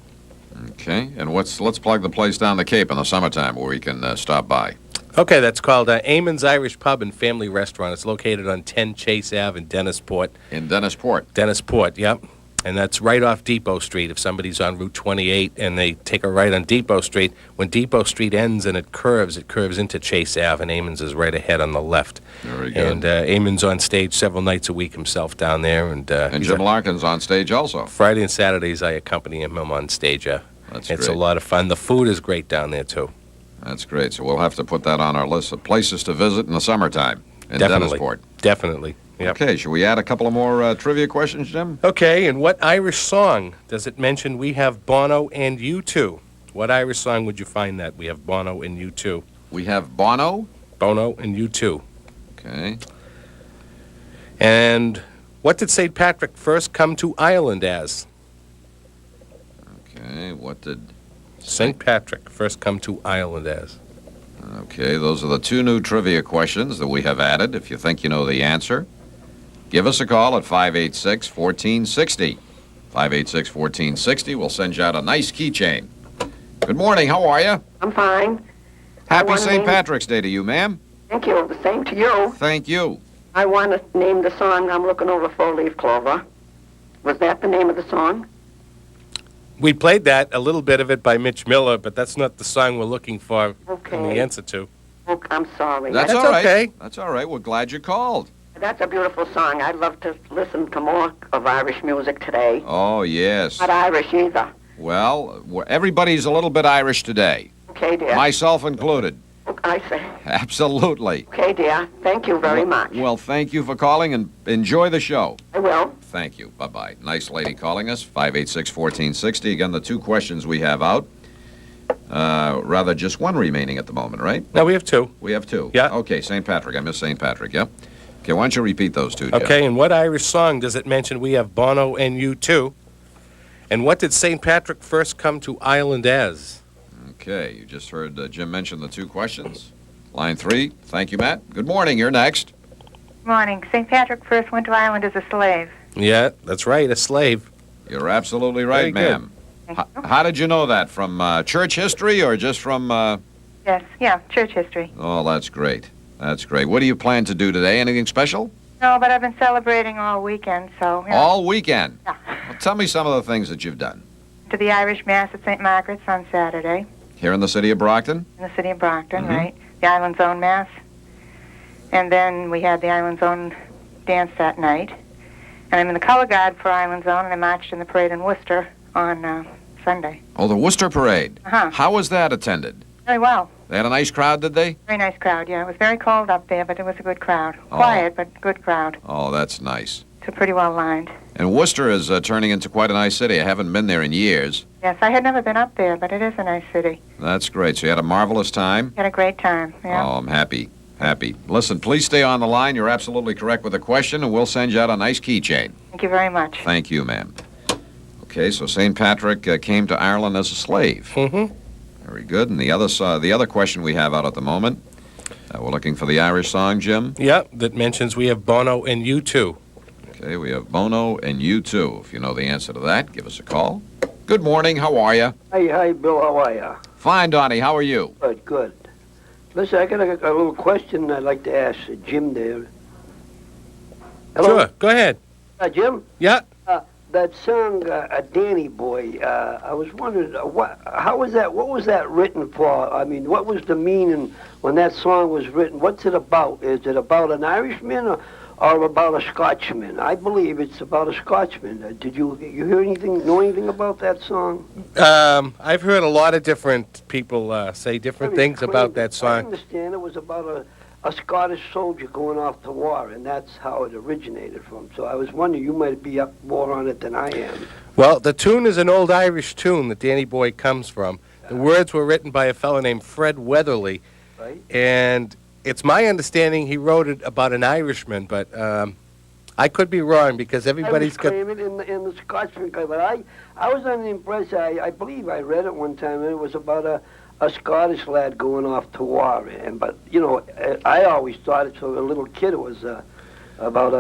Okay. And let's plug the place down the Cape in the summertime where we can stop by. Okay, that's called Eamon's Irish Pub and Family Restaurant. It's located on 10 Chase Ave in Dennisport. In Dennisport? Dennisport, yep. And that's right off Depot Street. If somebody's on Route 28 and they take a right on Depot Street, when Depot Street ends and it curves into Chase Ave, and Eamon's is right ahead on the left. Very good. And Eamon's on stage several nights a week himself down there. And Jim Larkin's on stage also. Friday and Saturdays I accompany him on stage. That's It's great. a lot of fun. The food is great down there, too. That's great. So we'll have to put that on our list of places to visit in the summertime in Definitely. Dennisport. Definitely. Yep. Okay, should we add a couple of more trivia questions, Jim? Okay, and what Irish song does it mention we have Bono and U2? What Irish song would you find that we have Bono and U2? We have Bono? Bono and U2. Okay. And what did St. Patrick first come to Ireland as? Okay, what did St. Patrick first come to Ireland as? Okay, those are the two new trivia questions that we have added. If you think you know the answer, give us a call at 586-1460. 586-1460. We'll send you out a nice keychain. Good morning. How are you? I'm fine. Happy St. Patrick's Day to you, ma'am. Thank you. The same to you. Thank you. I want to name the song I'm Looking Over Four-Leaf Clover. Was that the name of the song? We played that, a little bit of it by Mitch Miller, but that's not the song we're looking for in the answer to. Oh, I'm sorry. That's all right. Okay. That's all right. We're glad you called. That's a beautiful song. I'd love to listen to more of Irish music today. Oh, yes. Not Irish either. Well, everybody's a little bit Irish today. Okay, dear. Myself included. I see. Absolutely. Okay, dear. Thank you very much. Well, thank you for calling, and enjoy the show. I will. Thank you. Bye-bye. Nice lady calling us, 586-1460. Again, the two questions we have out. Rather, just one remaining at the moment, right? No, we have two. We have two? Yeah. Okay, St. Patrick. I missed St. Patrick, yeah? Okay, why don't you repeat those two, Jeff? Okay, and what Irish song does it mention we have Bono and U2? And what did St. Patrick first come to Ireland as? Okay, you just heard Jim mention the two questions. Line 3. Thank you, Matt. Good morning. You're next. Morning. St. Patrick first went to Ireland as a slave. Yeah, that's right, a slave. You're absolutely right, Very good. ma'am. How did you know that? From church history or just from... Yes, yeah, church history. Oh, that's great. That's great. What do you plan to do today? Anything special? No, but I've been celebrating all weekend, so... All weekend? Yeah. Well, tell me some of the things that you've done. to the Irish Mass at St. Margaret's on Saturday Here in the city of Brockton? in the city of Brockton, right? The Island's Own Mass. And then we had the Island's Own dance that night. And I'm in the color guard for Island's Own, and I marched in the parade in Worcester on Sunday. Oh, the Worcester Parade. Uh-huh. How was that attended? Very well. They had a nice crowd, did they? Very nice crowd, yeah. It was very cold up there, but it was a good crowd. Oh. Quiet, but good crowd. Oh, that's nice. So pretty well lined. And Worcester is turning into quite a nice city. I haven't been there in years. Yes, I had never been up there, but it is a nice city. That's great. So you had a marvelous time? Had a great time, yeah. Oh, I'm happy. Happy. Listen, please stay on the line. You're absolutely correct with the question, and we'll send you out a nice keychain. Thank you very much. Thank you, ma'am. Okay, so St. Patrick came to Ireland as a slave. Mm-hmm. Very good. And the other question we have out at the moment, we're looking for the Irish song, Jim? Yep, that mentions we have Bono and U2. Okay, we have Bono and U2. If you know the answer to that, give us a call. Good morning. How are you? Hi, Bill. How are you? Fine, Donnie. How are you? Good, good. Listen, I got a little question I'd like to ask Jim there. Hello? Sure, go ahead. Jim? Yeah? That song, Danny Boy, I was wondering, what was that written for? I mean, what was the meaning when that song was written? What's it about? Is it about an Irishman or about a Scotchman? I believe it's about a Scotchman. Did you hear anything, know anything about that song? I've heard a lot of different people say different things about that I song. understand it was about a Scottish soldier going off to war, and that's how it originated from. So I was wondering, you might be up more on it than I am. Well, the tune is an old Irish tune that Danny Boy comes from. The words were written by a fellow named Fred Weatherly. Right. And it's my understanding he wrote it about an Irishman, but I could be wrong because everybody's got... I was claiming in the Scotsman guy, but I was under the impression, I believe I read it one time, and it was about a Scottish lad going off to war. But, you know, I always thought it, so a little kid, it was about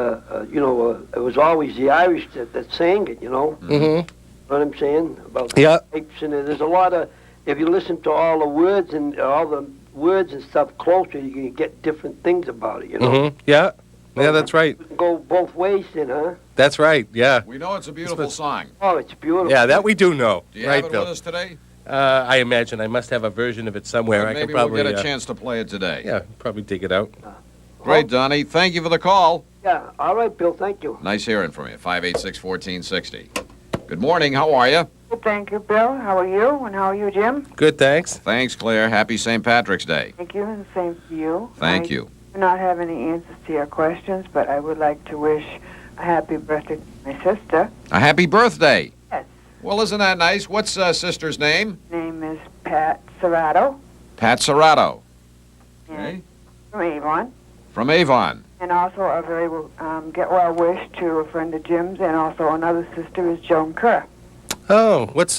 it was always the Irish that sang it, you know. Mm-hmm. You know what I'm saying? About Yeah. pipes, and there's a lot of, if you listen to all the words and stuff closer, you can get different things about it, you know. Mm-hmm. Yeah. Yeah, that's right. You can go both ways then, huh? That's right, yeah. We know it's a beautiful song. Oh, it's beautiful. Yeah, that we do know. Do you right, have it Bill? with us today? I imagine I must have a version of it somewhere. Maybe I could probably we'll get a chance to play it today. Yeah, probably dig it out. Great, Donnie. Thank you for the call. Yeah, all right, Bill, thank you. Nice hearing from you. 586-1460. Good morning. How are you? Well, thank you, Bill. How are you? And how are you, Jim? Good, thanks. Thanks, Claire. Happy St. Patrick's Day. Thank you, and the same to you. Thank you. I do not have any answers to your questions, but I would like to wish a happy birthday to my sister. A happy birthday. Yes. Well, isn't that nice? What's sister's name? Her name is Pat Serrato. Pat Serrato. Okay. From Avon. From Avon. And also a very get well wish to a friend of Jim's, and also another sister is Joan Kerr. Oh, what's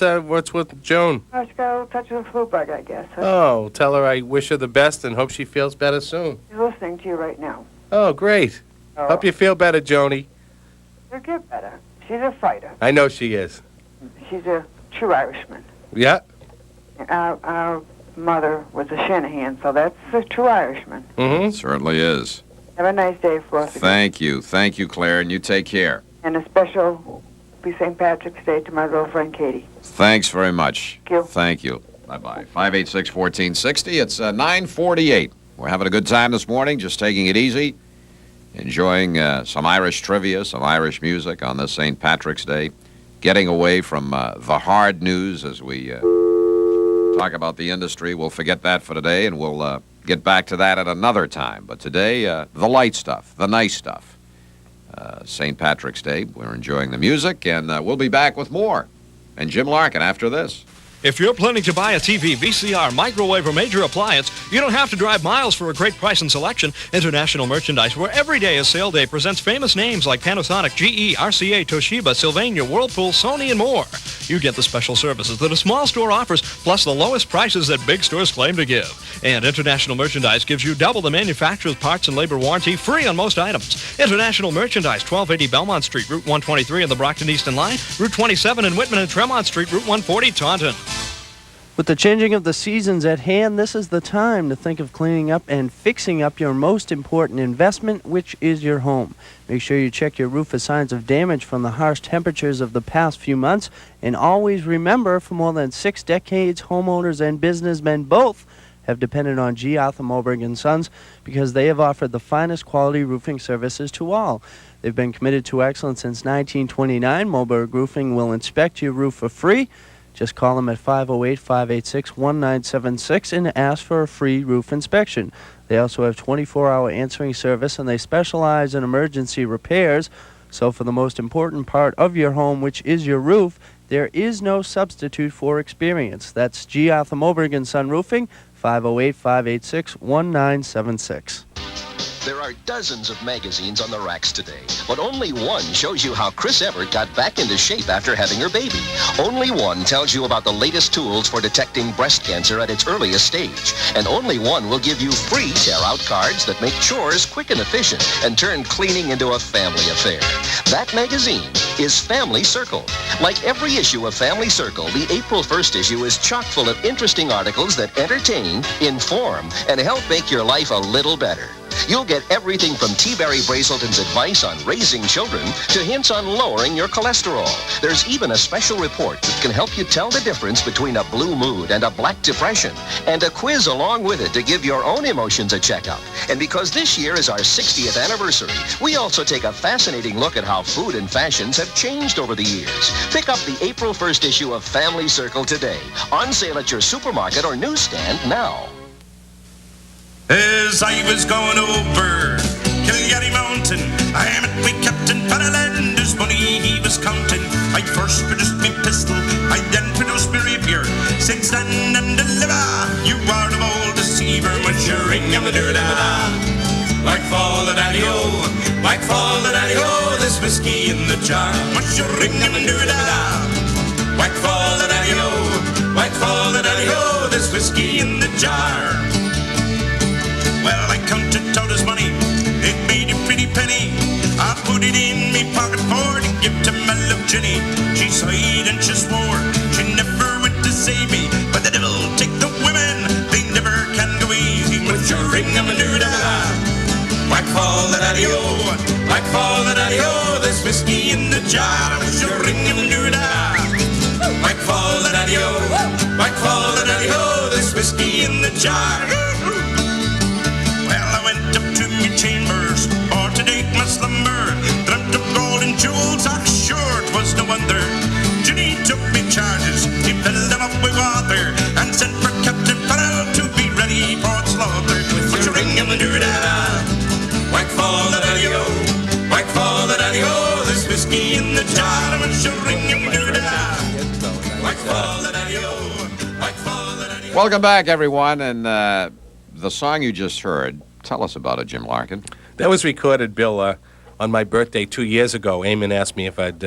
with Joan? Oh, she got a little touch of the flu bug, I guess. Oh, tell her I wish her the best and hope she feels better soon. She's listening to you right now. Oh, great. Oh. Hope you feel better, Joni. She'll get better. She's a fighter. I know she is. She's a true Irishman. Yeah. Our mother was a Shanahan, so that's a true Irishman. Mm-hmm. Certainly is. Have a nice day for us. Thank you. Thank you, Claire, and you take care. And a special happy St. Patrick's Day to my little friend Katie. Thanks very much. Thank you. Thank you. Bye-bye. 586-1460. It's 9:48. We're having a good time this morning, just taking it easy, enjoying some Irish trivia, some Irish music on this St. Patrick's Day, getting away from the hard news as we talk about the industry. We'll forget that for today, and we'll get back to that at another time. But today, the light stuff, the nice stuff. St. Patrick's Day. We're enjoying the music, and we'll be back with more. And Jim Larkin after this. If you're planning to buy a TV, VCR, microwave, or major appliance, you don't have to drive miles for a great price and selection. International Merchandise, where every day is sale day, presents famous names like Panasonic, GE, RCA, Toshiba, Sylvania, Whirlpool, Sony, and more. You get the special services that a small store offers, plus the lowest prices that big stores claim to give. And International Merchandise gives you double the manufacturer's parts and labor warranty, free on most items. International Merchandise, 1280 Belmont Street, Route 123 on the Brockton Eastern Line, Route 27 in Whitman, and Tremont Street, Route 140, Taunton. With the changing of the seasons at hand, this is the time to think of cleaning up and fixing up your most important investment, which is your home. Make sure you check your roof for signs of damage from the harsh temperatures of the past few months. And always remember, for more than 6 decades, homeowners and businessmen both have depended on G. Arthur Moberg & Sons because they have offered the finest quality roofing services to all. They've been committed to excellence since 1929. Moberg Roofing will inspect your roof for free. Just call them at 508-586-1976 and ask for a free roof inspection. They also have 24-hour answering service, and they specialize in emergency repairs. So for the most important part of your home, which is your roof, there is no substitute for experience. That's G. Arthur Moberg & Son Roofing, 508-586-1976. There are dozens of magazines on the racks today, but only one shows you how Chris Evert got back into shape after having her baby. Only one tells you about the latest tools for detecting breast cancer at its earliest stage. And only one will give you free tear-out cards that make chores quick and efficient and turn cleaning into a family affair. That magazine is Family Circle. Like every issue of Family Circle, the April 1st issue is chock full of interesting articles that entertain, inform, and help make your life a little better. You'll get everything from T. Barry Brazelton's advice on raising children to hints on lowering your cholesterol. There's even a special report that can help you tell the difference between a blue mood and a black depression, and a quiz along with it to give your own emotions a checkup. And because this year is our 60th anniversary, we also take a fascinating look at how food and fashions have changed over the years. Pick up the April 1st issue of Family Circle today. On sale at your supermarket or newsstand now. As I was going over Kilgary Mountain, I met my Captain Fadaland, whose money he was counting. I first produced me pistol, I then produced me rapier. Said stand and deliver, you are the bold deceiver. With your ring and the doo-da-da, like fall the daddy-o, like fall the daddy-o, this whiskey in the jar. With your ring and the doo-da-da, like fall the daddy-o, like fall the daddy-o, this whiskey in the jar. Well, I counted out his money, it made a pretty penny. I put it in me pocket for to give to my love Jenny. She sighed and she swore she never would to save me, but the devil take the women, they never can go easy. With your ring and the doo-da-da, like fall the daddy-o, like fall the daddy-o, this whiskey in the jar. With your ring and the doo-da-da, like fall the daddy-o, like fall the daddy-o, this whiskey in the jar. Chambers, or to take my slumber, dreamt of gold and jewels, I'm sure it was no wonder. Ginny took me charges, he filled them up with water, and sent for Captain Farrell to be ready for slaughter. With your ring and the doo-da-da, like fall the daddy-o, like fall the daddy-o, this whiskey in the jar. With your ring and the doo-da-da, like fall the daddy-o, like fall the daddy-o. Welcome back, everyone, and the song you just heard, tell us about it, Jim Larkin. That was recorded, Bill, on my birthday 2 years ago. Eamon asked me if I'd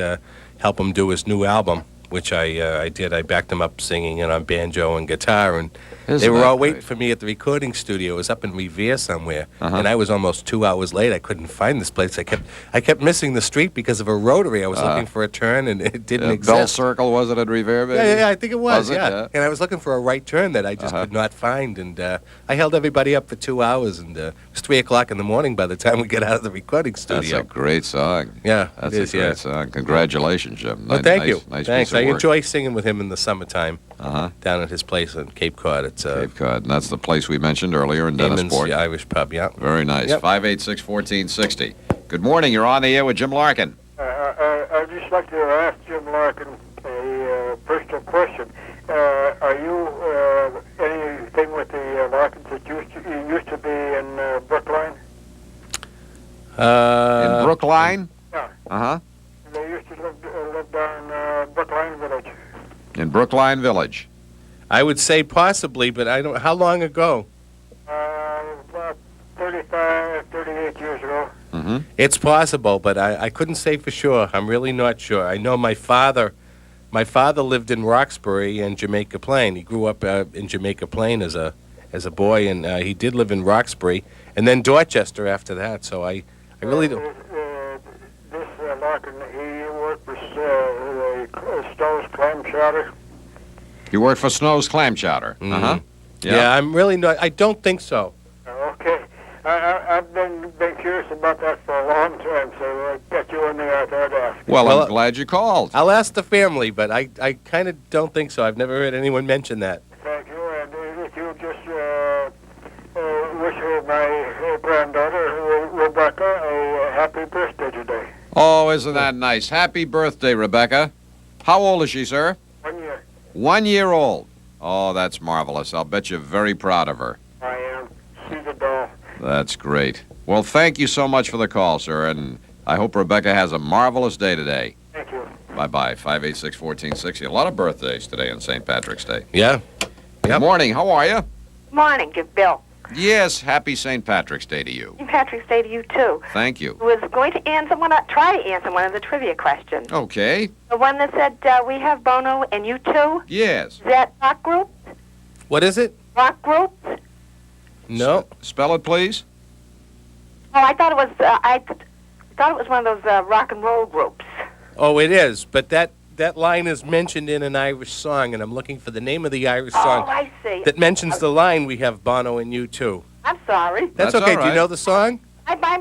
help him do his new album, which I did. I backed him up singing it on banjo and guitar, and they were all waiting for me at the recording studio. It was up in Revere somewhere, and I was almost 2 hours late. I couldn't find this place. I kept missing the street because of a rotary. I was looking for a turn, and it didn't exist. Bell Circle, was it at Revere, baby? Yeah, I think it was, yeah. And I was looking for a right turn that I just could not find, and I held everybody up for 2 hours, and it was 3 o'clock in the morning by the time we got out of the recording studio. That's a great song. Yeah, That's it is, a great song. Congratulations, Jim. Well, thank you. Nice Thanks. piece of I work. enjoy singing with him in the summertime down at his place in Cape Cod. It's Cape Cod, and that's the place we mentioned earlier in Eamon's, Dennisport. the Irish pub, yeah. Very nice. Yep. 586-1460. Good morning. You're on the air with Jim Larkin. I'd just like to ask Jim Larkin a personal question. Are you anything with the Larkins that used to be in Brookline? In Brookline? Yeah. Uh-huh. They used to live down Brookline Village. In Brookline Village. I would say possibly, but I don't. How long ago? About 35, 38 years ago. Mm-hmm. It's possible, but I couldn't say for sure. I'm really not sure. I know my father lived in Roxbury and Jamaica Plain. He grew up in Jamaica Plain as a boy, and he did live in Roxbury, and then Dorchester after that. So I really don't. This Larkin, he worked for Stowe's Clam Chowder. You work for Snow's Clam Chowder. Uh-huh. Yeah, I'm really not. I don't think so. Okay. I've been curious about that for a long time, so I got you in there. I thought I'd ask. Well, I'm glad you called. I'll ask the family, but I kind of don't think so. I've never heard anyone mention that. Thank you, and if you just wish my granddaughter, Rebecca, a happy birthday today. Oh, isn't that nice? Happy birthday, Rebecca. How old is she, sir? 1 year. 1 year old. Oh, that's marvelous. I'll bet you're very proud of her. I am. She's a doll. That's great. Well, thank you so much for the call, sir, and I hope Rebecca has a marvelous day today. Thank you. Bye-bye. 586-1460. A lot of birthdays today on St. Patrick's Day. Yeah. Good morning. How are you? Morning, give Bill. Yes, happy St. Patrick's Day to you. St. Patrick's Day to you, too. Thank you. I was going to try to answer one of the trivia questions. Okay. The one that said, we have Bono and you too? Yes. Is that rock group? What is it? Rock group? No. Spell it, please. Oh, I thought it was, I thought it was one of those rock and roll groups. Oh, it is, but that line is mentioned in an Irish song, and I'm looking for the name of the Irish song Oh, I see. that mentions the line, we have Bono and you too. I'm sorry. That's That's okay. all Do you right. know the song?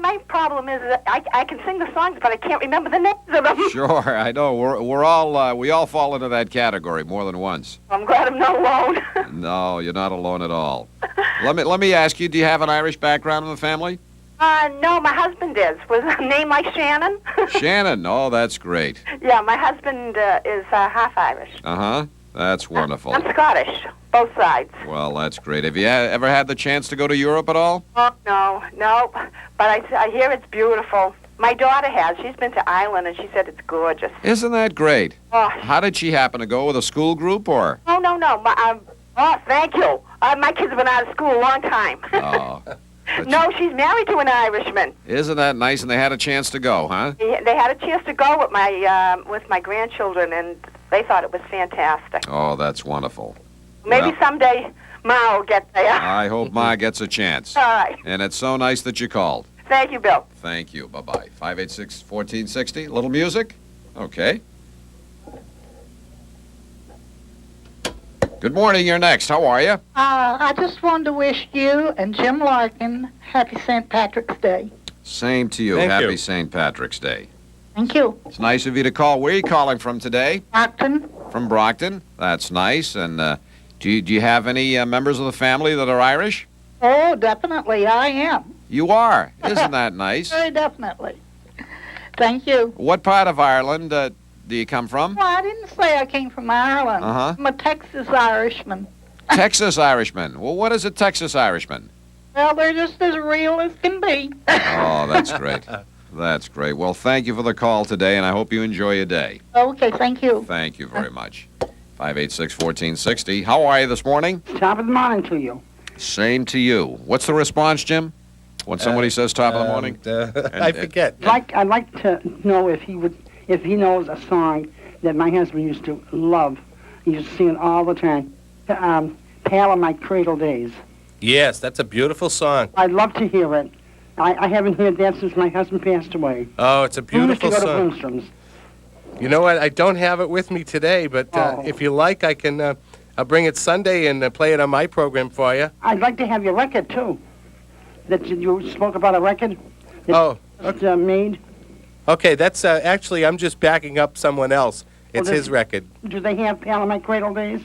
My problem is that I can sing the songs, but I can't remember the names of them. Sure, I know. We all fall into that category more than once. I'm glad I'm not alone. No, you're not alone at all. Let me ask you, do you have an Irish background in the family? No, my husband is. Was a name like Shannon? Shannon. Oh, that's great. Yeah, my husband is half Irish. Uh-huh. That's wonderful. I'm Scottish, both sides. Well, that's great. Have you ever had the chance to go to Europe at all? Oh, no. But I hear it's beautiful. My daughter has. She's been to Ireland, and she said it's gorgeous. Isn't that great? Oh, How did she happen to go, with a school group or? no. Thank you. My kids have been out of school a long time. Oh. No, she's married to an Irishman. Isn't that nice? And they had a chance to go, huh? They had a chance to go with my grandchildren, and they thought it was fantastic. Oh, that's wonderful. Maybe Well, someday Ma will get there. I hope Ma gets a chance. All right. And it's so nice that you called. Thank you, Bill. Thank you. Bye-bye. 586-1460. A little music? Okay. Good morning. You're next. How are you? I just wanted to wish you and Jim Larkin happy St. Patrick's Day. Same to you. Thank Happy you. St. Patrick's Day. Thank you. It's nice of you to call. Where are you calling from today? Brockton. From Brockton. That's nice. And do you have any members of the family that are Irish? Oh, definitely, I am. You are. Isn't that nice? Very definitely. Thank you. What part of Ireland do you come from? Well, I didn't say I came from Ireland. Uh-huh. I'm a Texas Irishman. Texas Irishman. Well, what is a Texas Irishman? Well, they're just as real as can be. Oh, that's great. That's great. Well, thank you for the call today, and I hope you enjoy your day. Okay, thank you. Thank you very much. 586-1460. How are you this morning? Top of the morning to you. Same to you. What's the response, Jim? When somebody says top of the morning? I forget. I'd like to know if he knows a song that my husband used to love. He used to sing it all the time. Pal of My Cradle Days. Yes, that's a beautiful song. I'd love to hear it. I haven't heard that since my husband passed away. Oh, it's a beautiful We used to go song. to Bloomstrom's. You know what? I don't have it with me today, but if you like, I can. I'll bring it Sunday and play it on my program for you. I'd like to have your record, too. That you spoke about a record that's made. Okay, that's actually, I'm just backing up someone else. It's Well, his record. Do they have Pal of My Cradle Days?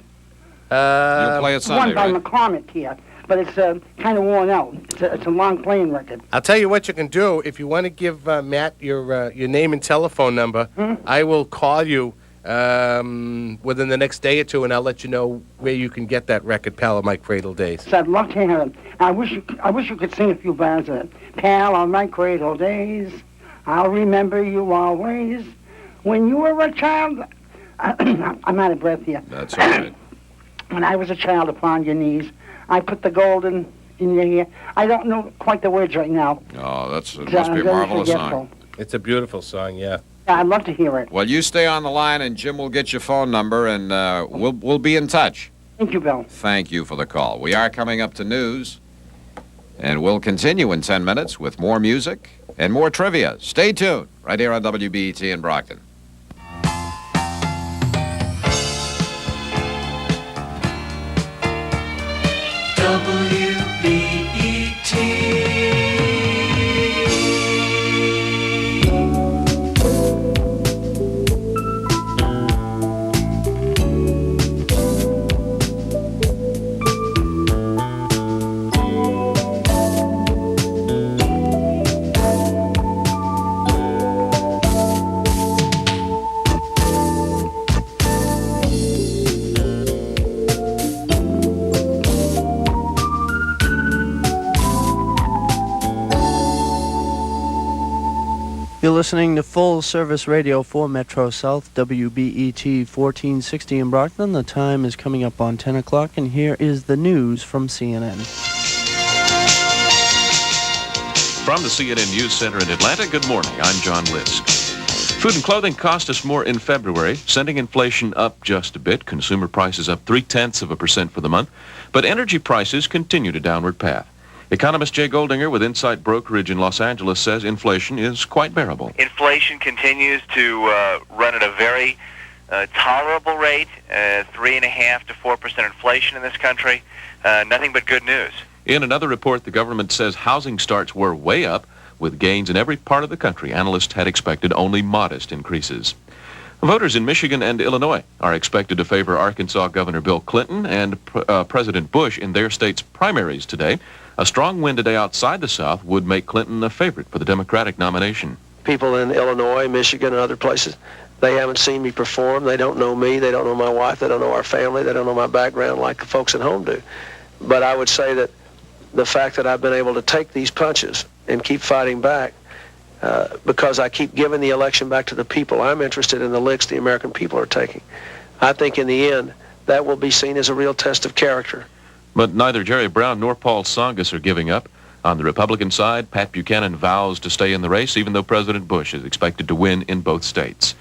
You'll play it Sunday, One by right? McCormick here, but it's kind of worn out. It's a long playing record. I'll tell you what you can do. If you want to give Matt your name and telephone number, I will call you within the next day or two, and I'll let you know where you can get that record, Pal of My Cradle Days. So I'd love to hear it. I wish you could sing a few bars of it. Pal of my cradle days, I'll remember you always. When you were a child, I'm out of breath here. That's all right. When I was a child upon your knees, I put the gold in your hair. I don't know quite the words right now. Oh, it must be a very marvelous forgetful. song. It's a beautiful song, yeah. Yeah, I'd love to hear it. Well, you stay on the line, and Jim will get your phone number, and we'll be in touch. Thank you, Bill. Thank you for the call. We are coming up to news, and we'll continue in 10 minutes with more music and more trivia. Stay tuned right here on WBET in Brockton. You're listening to Full Service Radio for Metro South, WBET 1460 in Brockton. The time is coming up on 10 o'clock, and here is the news from CNN. From the CNN News Center in Atlanta, good morning. I'm John Lisk. Food and clothing cost us more in February, sending inflation up just a bit. Consumer prices up 0.3% for the month, but energy prices continued a downward path. Economist Jay Goldinger with Insight Brokerage in Los Angeles says inflation is quite bearable. Inflation continues to run at a very tolerable rate, 3.5% to 4% inflation in this country. Nothing but good news. In another report, the government says housing starts were way up, with gains in every part of the country. Analysts had expected only modest increases. Voters in Michigan and Illinois are expected to favor Arkansas Governor Bill Clinton and President Bush in their state's primaries today. A strong win today outside the South would make Clinton a favorite for the Democratic nomination. People in Illinois, Michigan, and other places, they haven't seen me perform. They don't know me. They don't know my wife. They don't know our family. They don't know my background like the folks at home do. But I would say that the fact that I've been able to take these punches and keep fighting back because I keep giving the election back to the people. I'm interested in the licks the American people are taking. I think in the end, that will be seen as a real test of character. But neither Jerry Brown nor Paul Tsongas are giving up. On the Republican side, Pat Buchanan vows to stay in the race, even though President Bush is expected to win in both states.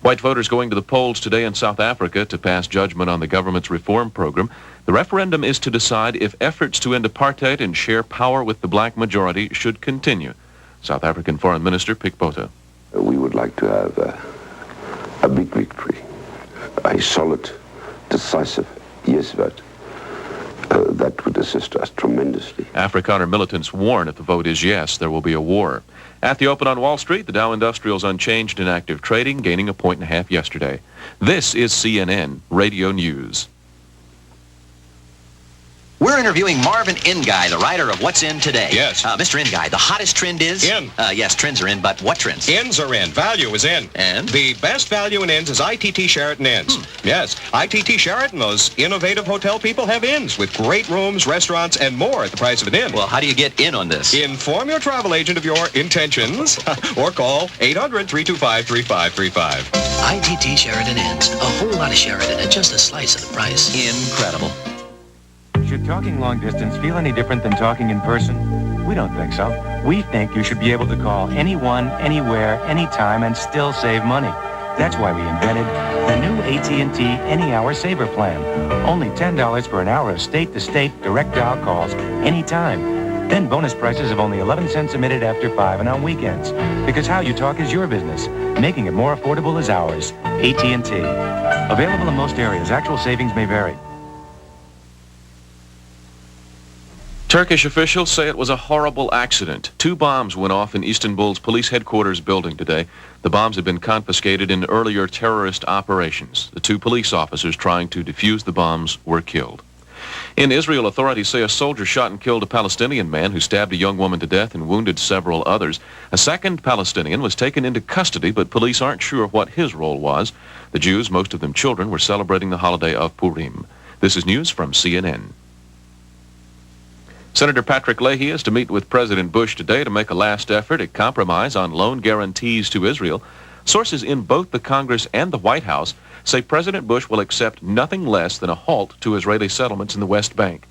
White voters going to the polls today in South Africa to pass judgment on the government's reform program. The referendum is to decide if efforts to end apartheid and share power with the black majority should continue. South African Foreign Minister Pik Botha. We would like to have a big victory, a solid, decisive yes vote. That would assist us tremendously. Afrikaner militants warn if the vote is yes, there will be a war. At the open on Wall Street, the Dow Industrial's unchanged in active trading, gaining 1.5 points yesterday. This is CNN Radio News. We're interviewing Marvin Inguy, the writer of What's In Today. Yes. Mr. Inguy, the hottest trend is? In. Yes, trends are in, but what trends? Ends are in. Value is in. And? The best value in inns is ITT Sheraton Inns. Yes, ITT Sheraton, those innovative hotel people have inns with great rooms, restaurants, and more at the price of an inn. Well, how do you get in on this? Inform your travel agent of your intentions or call 800-325-3535. ITT Sheraton Inns. A whole lot of Sheraton at just a slice of the price. Incredible. Should talking long distance feel any different than talking in person? We don't think so. We think you should be able to call anyone, anywhere, anytime, and still save money. That's why we invented the new AT&T Any Hour Saver Plan. Only $10 for an hour of state-to-state direct dial calls anytime. Then bonus prices of only 11 cents a minute after 5 and on weekends. Because how you talk is your business. Making it more affordable is ours. AT&T. Available in most areas. Actual savings may vary. Turkish officials say it was a horrible accident. 2 bombs went off in Istanbul's police headquarters building today. The bombs had been confiscated in earlier terrorist operations. The 2 police officers trying to defuse the bombs were killed. In Israel, authorities say a soldier shot and killed a Palestinian man who stabbed a young woman to death and wounded several others. A second Palestinian was taken into custody, but police aren't sure what his role was. The Jews, most of them children, were celebrating the holiday of Purim. This is news from CNN. Senator Patrick Leahy is to meet with President Bush today to make a last effort at compromise on loan guarantees to Israel. Sources in both the Congress and the White House say President Bush will accept nothing less than a halt to Israeli settlements in the West Bank.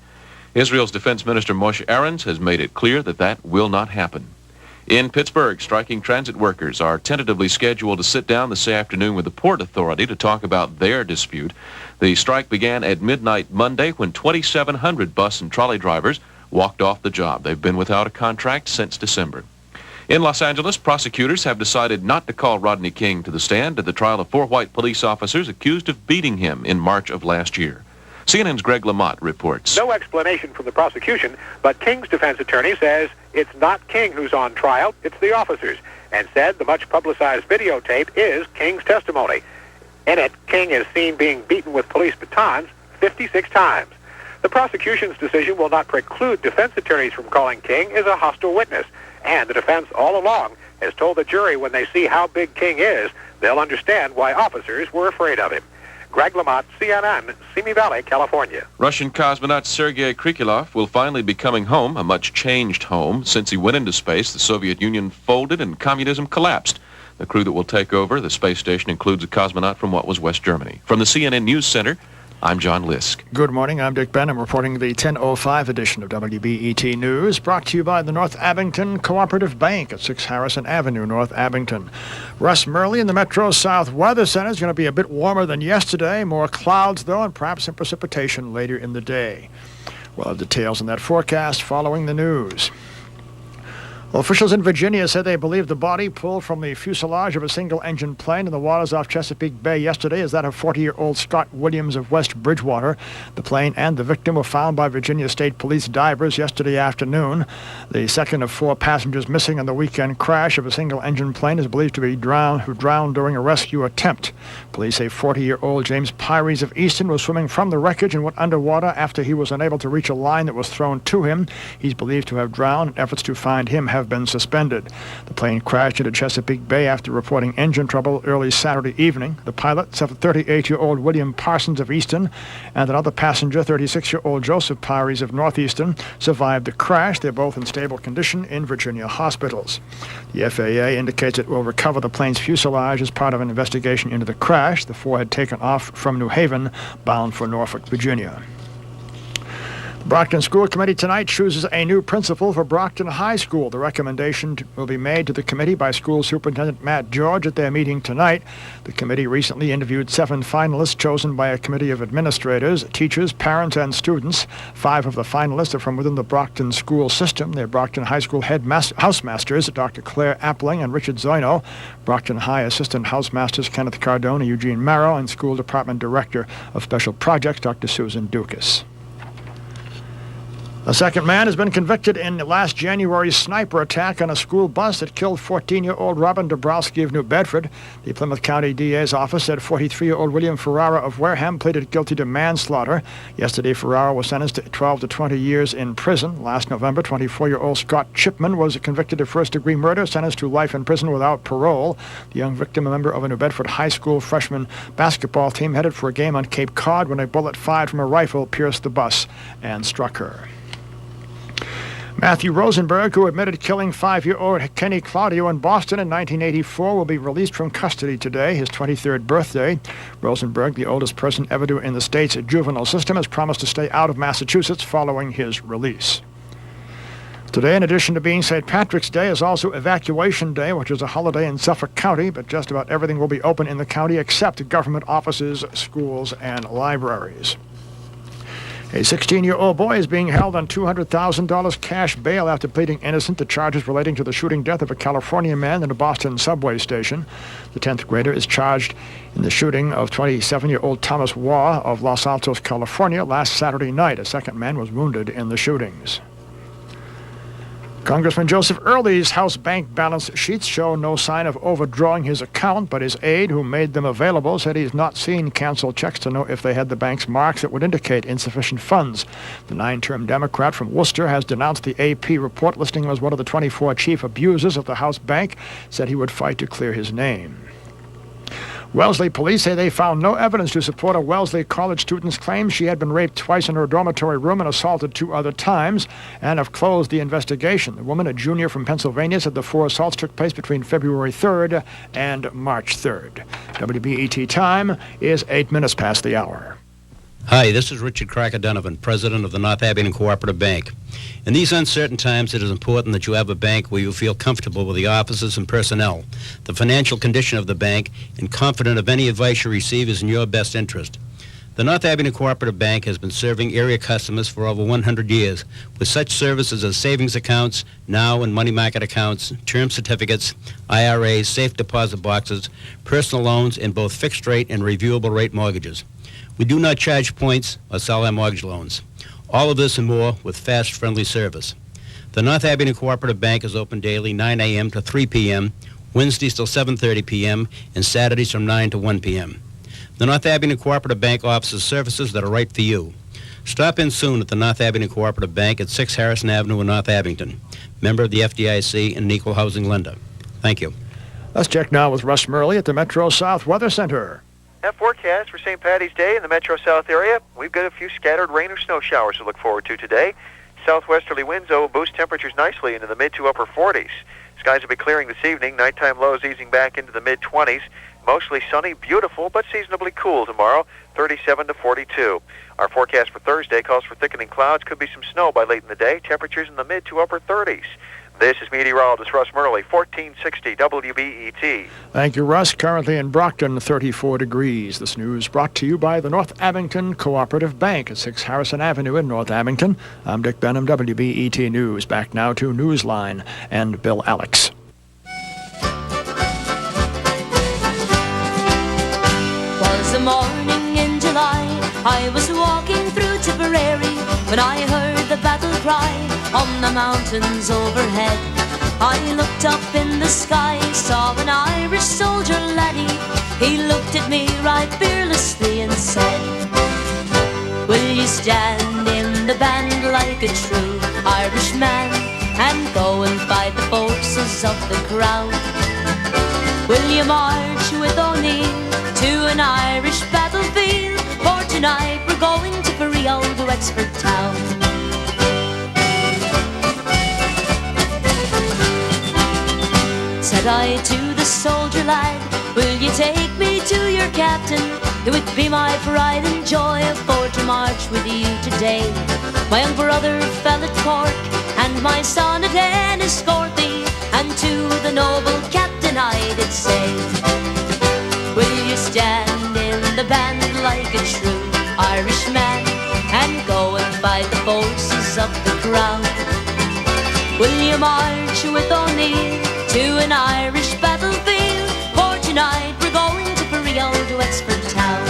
Israel's Defense Minister Moshe Aarons has made it clear that that will not happen. In Pittsburgh, striking transit workers are tentatively scheduled to sit down this afternoon with the Port Authority to talk about their dispute. The strike began at midnight Monday when 2,700 bus and trolley drivers walked off the job. They've been without a contract since December. In Los Angeles, prosecutors have decided not to call Rodney King to the stand at the trial of 4 white police officers accused of beating him in March of last year. CNN's Greg Lamont reports. No explanation from the prosecution, but King's defense attorney says it's not King who's on trial, it's the officers, and said the much-publicized videotape is King's testimony. In it, King is seen being beaten with police batons 56 times. The prosecution's decision will not preclude defense attorneys from calling King as a hostile witness, and the defense all along has told the jury when they see how big King is, they'll understand why officers were afraid of him. Greg Lamont, CNN, Simi Valley, California. Russian cosmonaut Sergei Krikalev will finally be coming home, a much changed home. Since he went into space, the Soviet Union folded and communism collapsed. The crew that will take over the space station includes a cosmonaut from what was West Germany. From the CNN News Center, I'm John Lisk. Good morning. I'm Dick Benham reporting the 10:05 edition of WBET News, brought to you by the North Abington Cooperative Bank at 6 Harrison Avenue, North Abington. Russ Murley in the Metro South Weather Center is going to be a bit warmer than yesterday. More clouds, though, and perhaps some precipitation later in the day. We'll have details on that forecast following the news. Well, officials in Virginia said they believe the body pulled from the fuselage of a single-engine plane in the waters off Chesapeake Bay yesterday is that of 40-year-old Scott Williams of West Bridgewater. The plane and the victim were found by Virginia State Police divers yesterday afternoon. The second of 4 passengers missing in the weekend crash of a single-engine plane is believed to be who drowned during a rescue attempt. Police say 40-year-old James Pyries of Easton was swimming from the wreckage and went underwater after he was unable to reach a line that was thrown to him. He's believed to have drowned, and efforts to find him have been suspended. The plane crashed into Chesapeake Bay after reporting engine trouble early Saturday evening. The pilot, 38-year-old William Parsons of Easton, and another passenger, 36-year-old Joseph Pyries of Northeastern, survived the crash. They're both in stable condition in Virginia hospitals. The FAA indicates it will recover the plane's fuselage as part of an investigation into the crash. The 4 had taken off from New Haven, bound for Norfolk, Virginia. Brockton School Committee tonight chooses a new principal for Brockton High School. The recommendation will be made to the committee by School Superintendent Matt George at their meeting tonight. The committee recently interviewed 7 finalists chosen by a committee of administrators, teachers, parents, and students. 5 of the finalists are from within the Brockton school system. They're Brockton High School housemasters, Dr. Claire Appling and Richard Zoino, Brockton High Assistant Housemasters Kenneth Cardone and Eugene Marrow, and School Department Director of Special Projects, Dr. Susan Dukas. A second man has been convicted in last January's sniper attack on a school bus that killed 14-year-old Robin Dabrowski of New Bedford. The Plymouth County DA's office said 43-year-old William Ferrara of Wareham pleaded guilty to manslaughter. Yesterday, Ferrara was sentenced to 12 to 20 years in prison. Last November, 24-year-old Scott Chipman was convicted of first-degree murder, sentenced to life in prison without parole. The young victim, a member of a New Bedford high school freshman basketball team, headed for a game on Cape Cod when a bullet fired from a rifle pierced the bus and struck her. Matthew Rosenberg, who admitted killing 5-year-old Kenny Claudio in Boston in 1984, will be released from custody today, his 23rd birthday. Rosenberg, the oldest person ever to in the state's juvenile system, has promised to stay out of Massachusetts following his release. Today, in addition to being St. Patrick's Day, is also Evacuation Day, which is a holiday in Suffolk County, but just about everything will be open in the county except government offices, schools, and libraries. A 16-year-old boy is being held on $200,000 cash bail after pleading innocent to charges relating to the shooting death of a California man in a Boston subway station. The 10th grader is charged in the shooting of 27-year-old Thomas Waugh of Los Altos, California, last Saturday night. A second man was wounded in the shootings. Congressman Joseph Early's House bank balance sheets show no sign of overdrawing his account, but his aide, who made them available, said he's not seen canceled checks to know if they had the bank's marks that would indicate insufficient funds. The 9-term Democrat from Worcester has denounced the AP report listing him as one of the 24 chief abusers of the House bank, said he would fight to clear his name. Wellesley police say they found no evidence to support a Wellesley college student's claim she had been raped twice in her dormitory room and assaulted 2 other times, and have closed the investigation. The woman, a junior from Pennsylvania, said the 4 assaults took place between February 3rd and March 3rd. WBET time is 8 minutes past the hour. Hi, this is Richard Crocker Donovan, president of the North Abington Cooperative Bank. In these uncertain times, it is important that you have a bank where you feel comfortable with the officers and personnel, the financial condition of the bank, and confident of any advice you receive is in your best interest. The North Abington Cooperative Bank has been serving area customers for over 100 years with such services as savings accounts, now and money market accounts, term certificates, IRAs, safe deposit boxes, personal loans, and both fixed rate and reviewable rate mortgages. We do not charge points or sell our mortgage loans. All of this and more with fast, friendly service. The North Abington Cooperative Bank is open daily 9 a.m. to 3 p.m., Wednesdays till 7:30 p.m., and Saturdays from 9 to 1 p.m. The North Abington Cooperative Bank offers services that are right for you. Stop in soon at the North Abington Cooperative Bank at 6 Harrison Avenue in North Abington. Member of the FDIC and an equal housing lender. Thank you. Let's check now with Russ Murley at the Metro South Weather Center. That forecast for St. Patty's Day in the Metro South area, we've got a few scattered rain or snow showers to look forward to today. Southwesterly winds, though, will boost temperatures nicely into the mid to upper 40s. Skies will be clearing this evening. Nighttime lows easing back into the mid-20s. Mostly sunny, beautiful, but seasonably cool tomorrow, 37 to 42. Our forecast for Thursday calls for thickening clouds. Could be some snow by late in the day. Temperatures in the mid to upper 30s. This is meteorologist Russ Murley, 1460 WBET. Thank you, Russ. Currently in Brockton, 34 degrees. This news brought to you by the North Abington Cooperative Bank at 6 Harrison Avenue in North Abington. I'm Dick Benham, WBET News. Back now to Newsline and Bill Alex. Was a morning in July. I was walking through Tipperary when I heard the battle cry on the mountains overhead. I looked up in the sky, saw an Irish soldier laddie. He looked at me right fearlessly and said, will you stand in the band like a true Irishman and go and fight the forces of the crown? Will you march with O'Neill to an Irish battlefield? For tonight we're going to Rio to Wexford town. Said I to the soldier lad, will you take me to your captain? It would be my pride and joy for to march with you today. My young brother fell at Cork, and my son at Enniscorthy, and to the noble captain I did say, will you stand in the band like a true Irishman and go and fight the forces of the crown? Will you march with O'Neill to an Irish battlefield? For tonight we're going to Rio to Wexford town.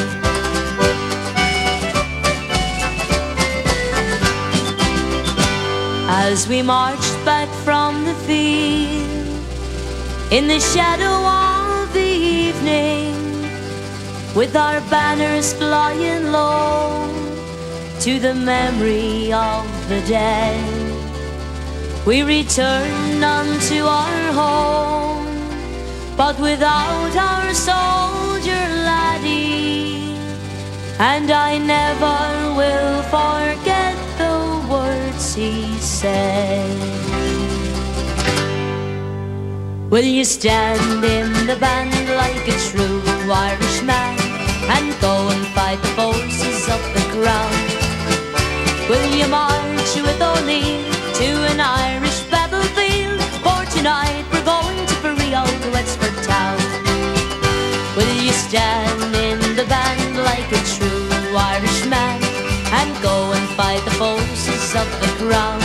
As we marched back from the field in the shadow of the evening, with our banners flying low to the memory of the dead, we returned unto our home, but without our soldier laddie. And I never will forget the words he said. Will you stand in the band like a true Irishman and go and fight the forces of the crown? Will you march with O'Neill to an Irish battlefield? For tonight we're going to Rio to Wexford town. Will you stand in the band like a true Irishman and go and fight the forces of the crown?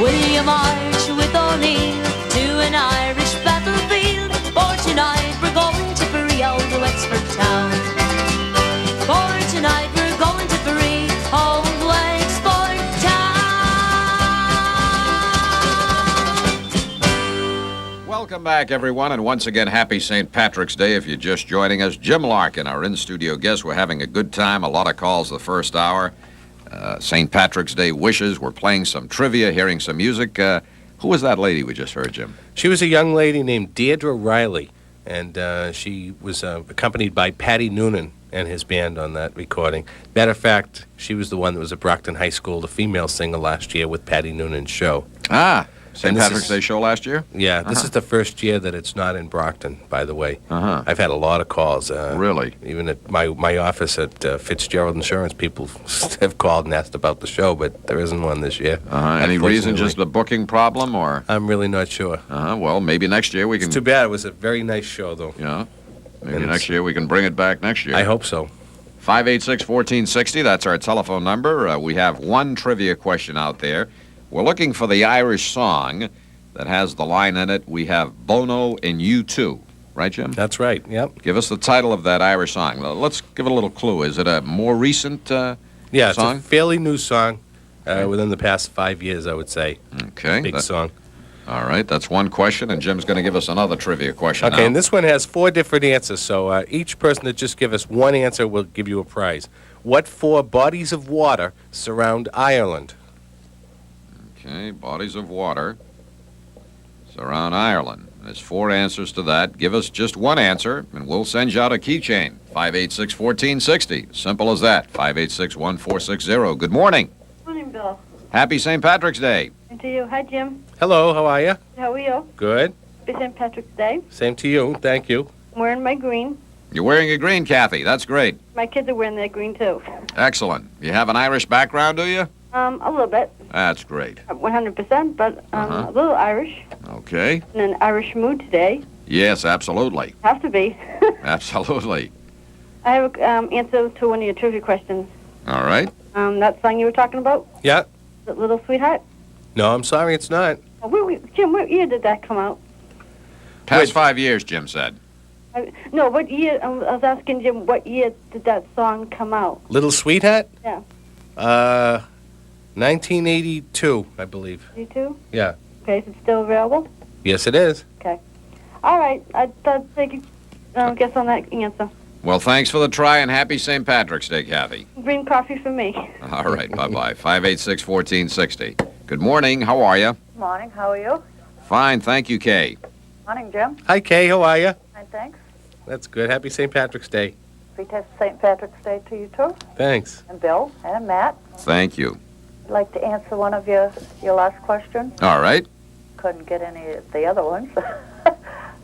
Will you march with O'Neill to an Irish battlefield? For tonight we're going to Rio to Wexford town. For tonight we're going to Rio to Wexford town. Welcome back, everyone, and once again, happy St. Patrick's Day. If you're just joining us, Jim Larkin, our in-studio guest. We're having a good time, a lot of calls the first hour. St. Patrick's Day wishes. We're playing some trivia, hearing some music. Who was that lady we just heard, Jim? She was a young lady named Deirdre Riley, and she was accompanied by Paddy Noonan and his band on that recording. Matter of fact, she was the one that was at Brockton High School, the female singer last year with Paddy Noonan's show. Ah, St. Patrick's Day show last year? Yeah, this is the first year that it's not in Brockton, by the way. I've had a lot of calls. Really? Even at my office at Fitzgerald Insurance, people have called and asked about the show, but there isn't one this year. Any reason, just the booking problem, or? I'm really not sure. Well, maybe next year we can... It's too bad. It was a very nice show, though. Yeah. Maybe next year we can bring it back next year. I hope so. 586-1460, that's our telephone number. We have one trivia question out there. We're looking for the Irish song that has the line in it, we have Bono and U2. Right, Jim? That's right, yep. Give us the title of that Irish song. Let's give it a little clue. Is it a more recent Yeah, it's song? a fairly new song within the past 5 years, I would say. Okay. Big song. All right, that's one question, and Jim's going to give us another trivia question Okay, now. and this one has 4 different answers, so each person that just give us one answer will give you a prize. What 4 bodies of water surround Ireland? Okay, bodies of water surround Ireland. There's 4 answers to that. Give us just one answer, and we'll send you out a keychain. 586-1460. Simple as that. 586-1460. Good morning. Morning, Bill. Happy St. Patrick's Day. And to you. Hi, Jim. Hello, how are you? How are you? Good. Happy St. Patrick's Day. Same to you. Thank you. I'm wearing my green. You're wearing a green, Kathy. That's great. My kids are wearing their green, too. Excellent. You have an Irish background, do you? A little bit. That's great. 100%, but a little Irish. Okay. In an Irish mood today. Yes, absolutely. Have to be. Absolutely. I have an answer to one of your trivia questions. All right. That song you were talking about? Yeah. The Little Sweetheart? No, I'm sorry, it's not. Jim, what year did that come out? Past 5 years, Jim said. No, what year? I was asking Jim, what year did that song come out? Little Sweetheart? Yeah. 1982, I believe. 82? Yeah. Okay, is it still available? Yes, it is. Okay. All right. I'd take a guess on that answer. Well, thanks for the try, and happy St. Patrick's Day, Kathy. Green coffee for me. All right, bye-bye. 586-1460. Good morning. How are you? Morning. How are you? Fine, thank you, Kay. Morning, Jim. Hi, Kay. How are you? Fine, thanks. That's good. Happy St. Patrick's Day. Happy St. Patrick's Day to you, too. Thanks. And Bill and Matt. Thank you. I'd like to answer one of your last questions. All right. Couldn't get any of the other ones.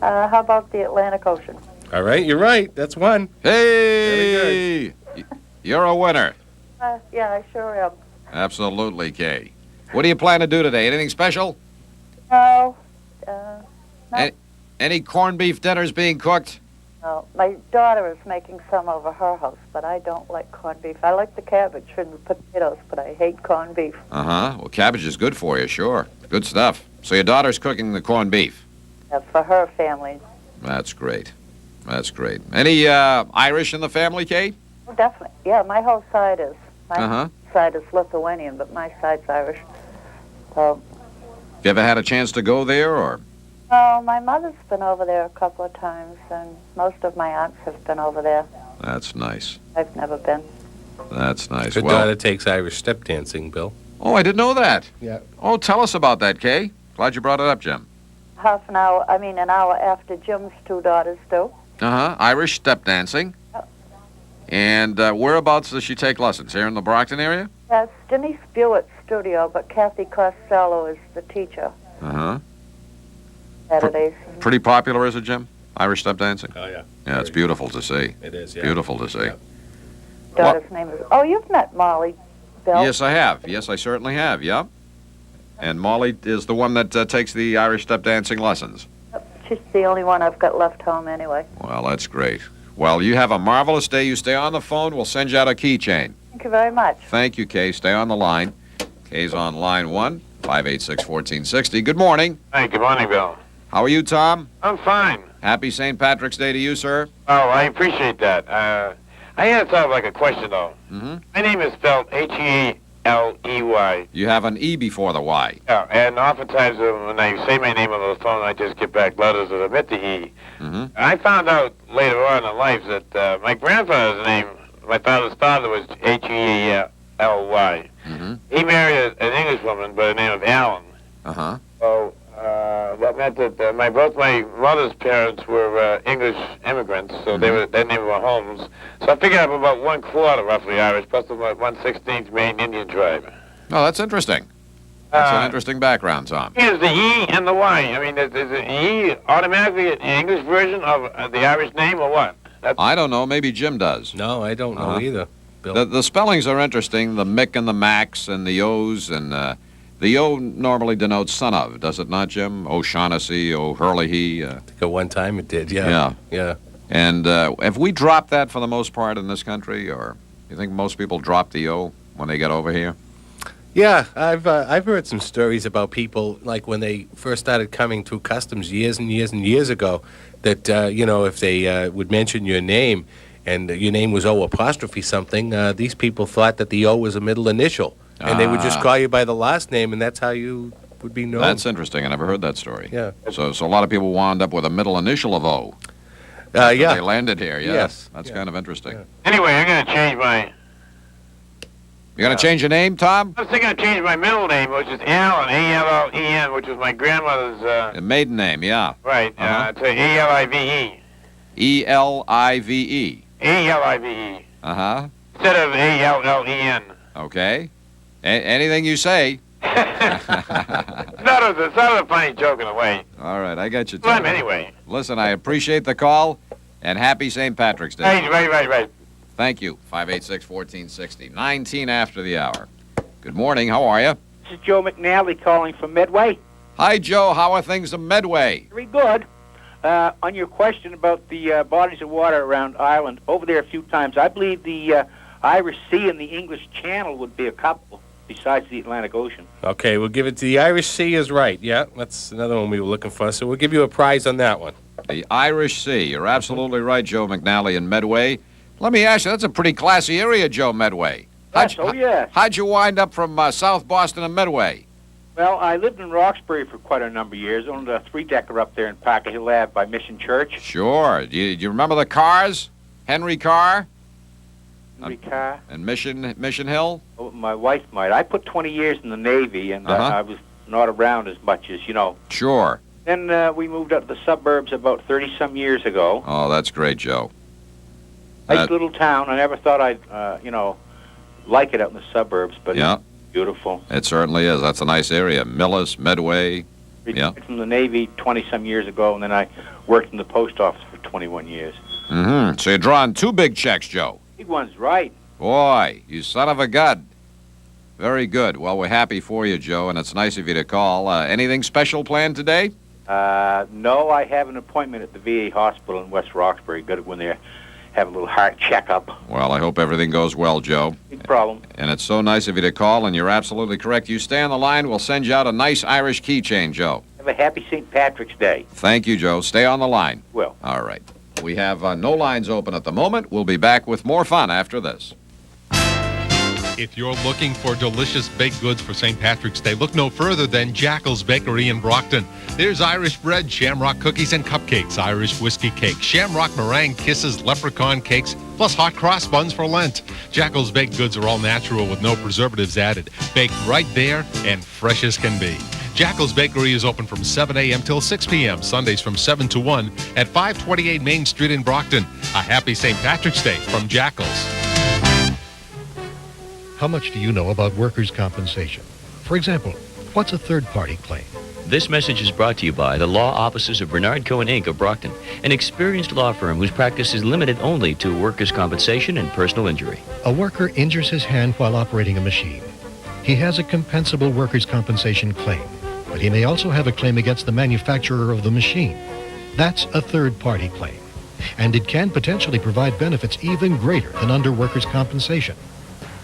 How about the Atlantic Ocean? All right, you're right. That's one. Hey! Very good. You're a winner. Yeah, I sure am. Absolutely, Kay. What do you plan to do today? Anything special? No. Any corned beef dinners being cooked? No. My daughter is making some over her house, but I don't like corned beef. I like the cabbage and the potatoes, but I hate corned beef. Uh-huh. Well, cabbage is good for you, sure. Good stuff. So your daughter's cooking the corned beef? For her family. That's great. That's great. Any Irish in the family, Kate? Oh, definitely. Yeah, my whole side is. Uh-huh. Side is Lithuanian, but my side's Irish. So. You ever had a chance to go there, or? Oh, my mother's been over there a couple of times, and most of my aunts have been over there. That's nice. I've never been. That's nice. Her daughter takes Irish step dancing, Bill. Oh, I didn't know that. Yeah. Oh, tell us about that, Kay. Glad you brought it up, Jim. An hour after Jim's two daughters do. Uh-huh. Irish step dancing. Yep. And whereabouts does she take lessons? Here in the Brockton area? That's Denise Buett's studio, but Kathy Costello is the teacher. Uh-huh. Saturdays. Pretty popular, is it, Jim? Irish step dancing? Oh, yeah. Yeah, it's beautiful to see. It is, yeah. Beautiful to see. Daughter's name is... Oh, you've met Molly, Bill. Yes, I have. Yes, I certainly have, yeah. And Molly is the one that takes the Irish step dancing lessons. She's the only one I've got left home anyway. Well, that's great. Well, you have a marvelous day. You stay on the phone. We'll send you out a keychain. Thank you very much. Thank you, Kay. Stay on the line. Kay's on line 1, 586-1460. Good morning. Hey, good morning, Bill. How are you, Tom? I'm fine. Happy St. Patrick's Day to you, sir. Oh, I appreciate that. I had sort of like a question, though. Mm-hmm. My name is spelled H-E-L-E-Y. You have an E before the Y. Yeah, and oftentimes when I say my name on the phone, I just get back letters that omit the E. Mm-hmm. I found out later on in life that my grandfather's name, my father's father, was H-E-L-Y. Mm-hmm. He married an English woman by the name of Allen. Uh-huh. So that meant that both my mother's parents were English immigrants, so their name were Holmes. So I figured I'm about 1/4 roughly Irish, plus about 1/16 Maine Indian tribe. Oh, that's interesting. That's an interesting background, Tom. Is the E and the Y? I mean, is the E automatically an English version of the Irish name, or what? I don't know. Maybe Jim does. No, I don't know either, Bill. The spellings are interesting. The Mick and the Max and the O's and... the O normally denotes son of, does it not, Jim? O'Shaughnessy, O'Hurley. I think at one time it did, yeah. Yeah. Yeah. And have we dropped that for the most part in this country, or you think most people drop the O when they get over here? Yeah, I've heard some stories about people, like when they first started coming through customs years and years and years ago, that, if they would mention your name and your name was O apostrophe something, these people thought that the O was a middle initial. And they would just call you by the last name, and that's how you would be known. That's interesting. I never heard that story. Yeah. So a lot of people wound up with a middle initial of O. Yeah. They landed here, yes. Yes. That's kind of interesting. Anyway, I'm going to change my... You going to change your name, Tom? I was thinking of changing my middle name, which is Allen, A-L-L-E-N, which was my grandmother's... Your maiden name, yeah. Right, it's A-L-I-V-E. E-L-I-V-E. A-L-I-V-E. Uh-huh. Instead of A-L-L-E-N. Okay. Anything you say. It's not a funny joke in a way. All right, I got you, Well, Tom. anyway. Listen, I appreciate the call, and happy St. Patrick's Day. Right. Thank you. 586-1460. 19 after the hour. Good morning. How are you? This is Joe McNally calling from Medway. Hi, Joe. How are things in Medway? Very good. On your question about the bodies of water around Ireland, over there a few times, I believe the Irish Sea and the English Channel would be a couple besides the Atlantic Ocean. Okay, we'll give it to the Irish Sea is right. Yeah, that's another one we were looking for. So we'll give you a prize on that one. The Irish Sea. You're absolutely right, Joe McNally in Medway. Let me ask you, that's a pretty classy area, Joe, Medway. How'd you wind up from South Boston and Medway? Well, I lived in Roxbury for quite a number of years. Owned a three-decker up there in Parker Hill Ave by Mission Church. Sure. Do you remember the cars? Henry Carr? Henry Carr. And Mission Hill? Oh, my wife might. I put 20 years in the Navy, and I was not around as much as, you know. Sure. Then we moved up to the suburbs about 30-some years ago. Oh, that's great, Joe. Nice little town. I never thought I'd, like it out in the suburbs, but it's beautiful. It certainly is. That's a nice area. Millis, Medway. Retired from the Navy 20-some years ago, and then I worked in the post office for 21 years. Mm-hmm. So you're drawing two big checks, Joe. Big one's right. Boy, you son of a gun. Very good. Well, we're happy for you, Joe, and it's nice of you to call. Anything special planned today? No, I have an appointment at the VA hospital in West Roxbury. Got to go in there, have a little heart checkup. Well, I hope everything goes well, Joe. Big problem. And it's so nice of you to call, and you're absolutely correct. You stay on the line. We'll send you out a nice Irish keychain, Joe. Have a happy St. Patrick's Day. Thank you, Joe. Stay on the line. Will. All right. We have no lines open at the moment. We'll be back with more fun after this. If you're looking for delicious baked goods for St. Patrick's Day, look no further than Jackal's Bakery in Brockton. There's Irish bread, shamrock cookies, and cupcakes, Irish whiskey cake, shamrock meringue kisses, leprechaun cakes, plus hot cross buns for Lent. Jackal's baked goods are all natural with no preservatives added, baked right there and fresh as can be. Jackal's Bakery is open from 7 a.m. till 6 p.m., Sundays from 7 to 1 at 528 Main Street in Brockton. A happy St. Patrick's Day from Jackal's. How much do you know about workers' compensation? For example, what's a third-party claim? This message is brought to you by the law offices of Bernard Cohen, Inc. of Brockton, an experienced law firm whose practice is limited only to workers' compensation and personal injury. A worker injures his hand while operating a machine. He has a compensable workers' compensation claim, but he may also have a claim against the manufacturer of the machine. That's a third-party claim, and it can potentially provide benefits even greater than under workers' compensation.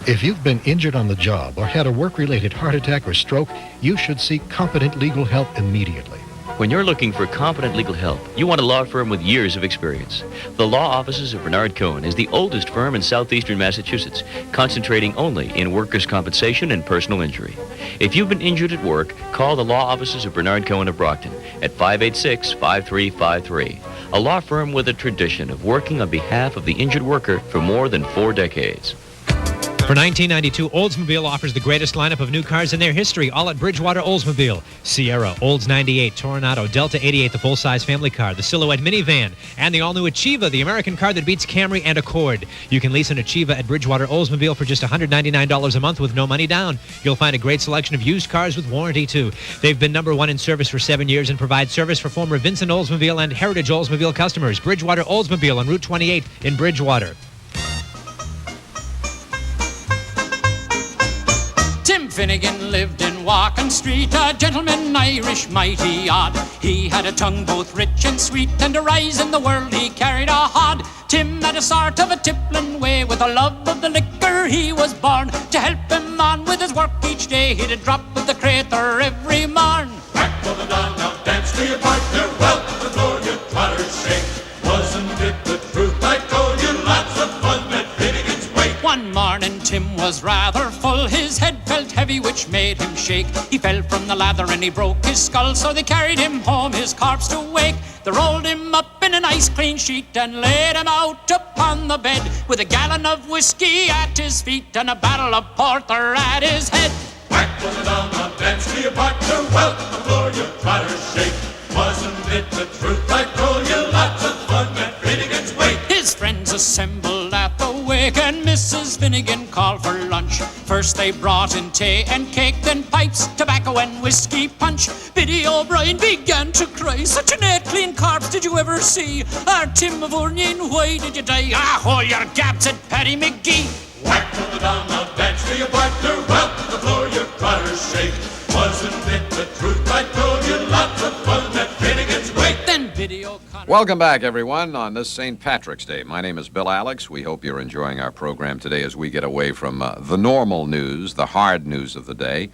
If you've been injured on the job or had a work-related heart attack or stroke, you should seek competent legal help immediately. When you're looking for competent legal help, you want a law firm with years of experience. The law offices of Bernard Cohen is the oldest firm in southeastern Massachusetts, concentrating only in workers' compensation and personal injury. If you've been injured at work, call the law offices of Bernard Cohen of Brockton at 586-5353. A law firm with a tradition of working on behalf of the injured worker for more than 4 decades. For 1992, Oldsmobile offers the greatest lineup of new cars in their history, all at Bridgewater Oldsmobile. Sierra, Olds 98, Toronado, Delta 88, the full-size family car, the Silhouette minivan, and the all-new Achieva, the American car that beats Camry and Accord. You can lease an Achieva at Bridgewater Oldsmobile for just $199 a month with no money down. You'll find a great selection of used cars with warranty, too. They've been #1 in service for 7 years and provide service for former Vincent Oldsmobile and Heritage Oldsmobile customers. Bridgewater Oldsmobile on Route 28 in Bridgewater. Finnegan lived in Walken Street, a gentleman Irish mighty odd. He had a tongue both rich and sweet, and to rise in the world he carried a hod. Tim had a sort of a tippling way, with a love of the liquor he was born. To help him on with his work each day, he'd a drop of the crater every morn. Back for the dawn, now dance to your partner, well to the floor, you trotters shake. Wasn't it the truth I told you? Lots of fun at Finnegan's Wake. One morning Tim Jim was rather full, his head felt heavy, which made him shake. He fell from the ladder and he broke his skull, so they carried him home, his corpse to wake. They rolled him up in a nice clean sheet and laid him out upon the bed, with a gallon of whiskey at his feet and a barrel of porter at his head. Whack was it down on dance to your partner, welcome the floor, your trotters shake. Wasn't it the truth I told you? Lots of fun at Finnegan's Wake. His friends assembled at the wake, and Mrs. Finnegan called for lunch. First they brought in tea and cake, then pipes, tobacco and whiskey punch. Biddy O'Brien began to cry, such a neat clean corpse did you ever see? Our Tim of Orneen, why did you die? Ah, hold your gab, said Paddy McGee. Whack to the down, now dance to your partner, welcome the floor, your trotters shake. Wasn't it the truth I told you? Lots of fun at Finnegan's Wake. Then Biddy O'Connor. Welcome back, everyone, on this St. Patrick's Day. My name is Bill Alex. We hope you're enjoying our program today as we get away from the normal news, the hard news of the day,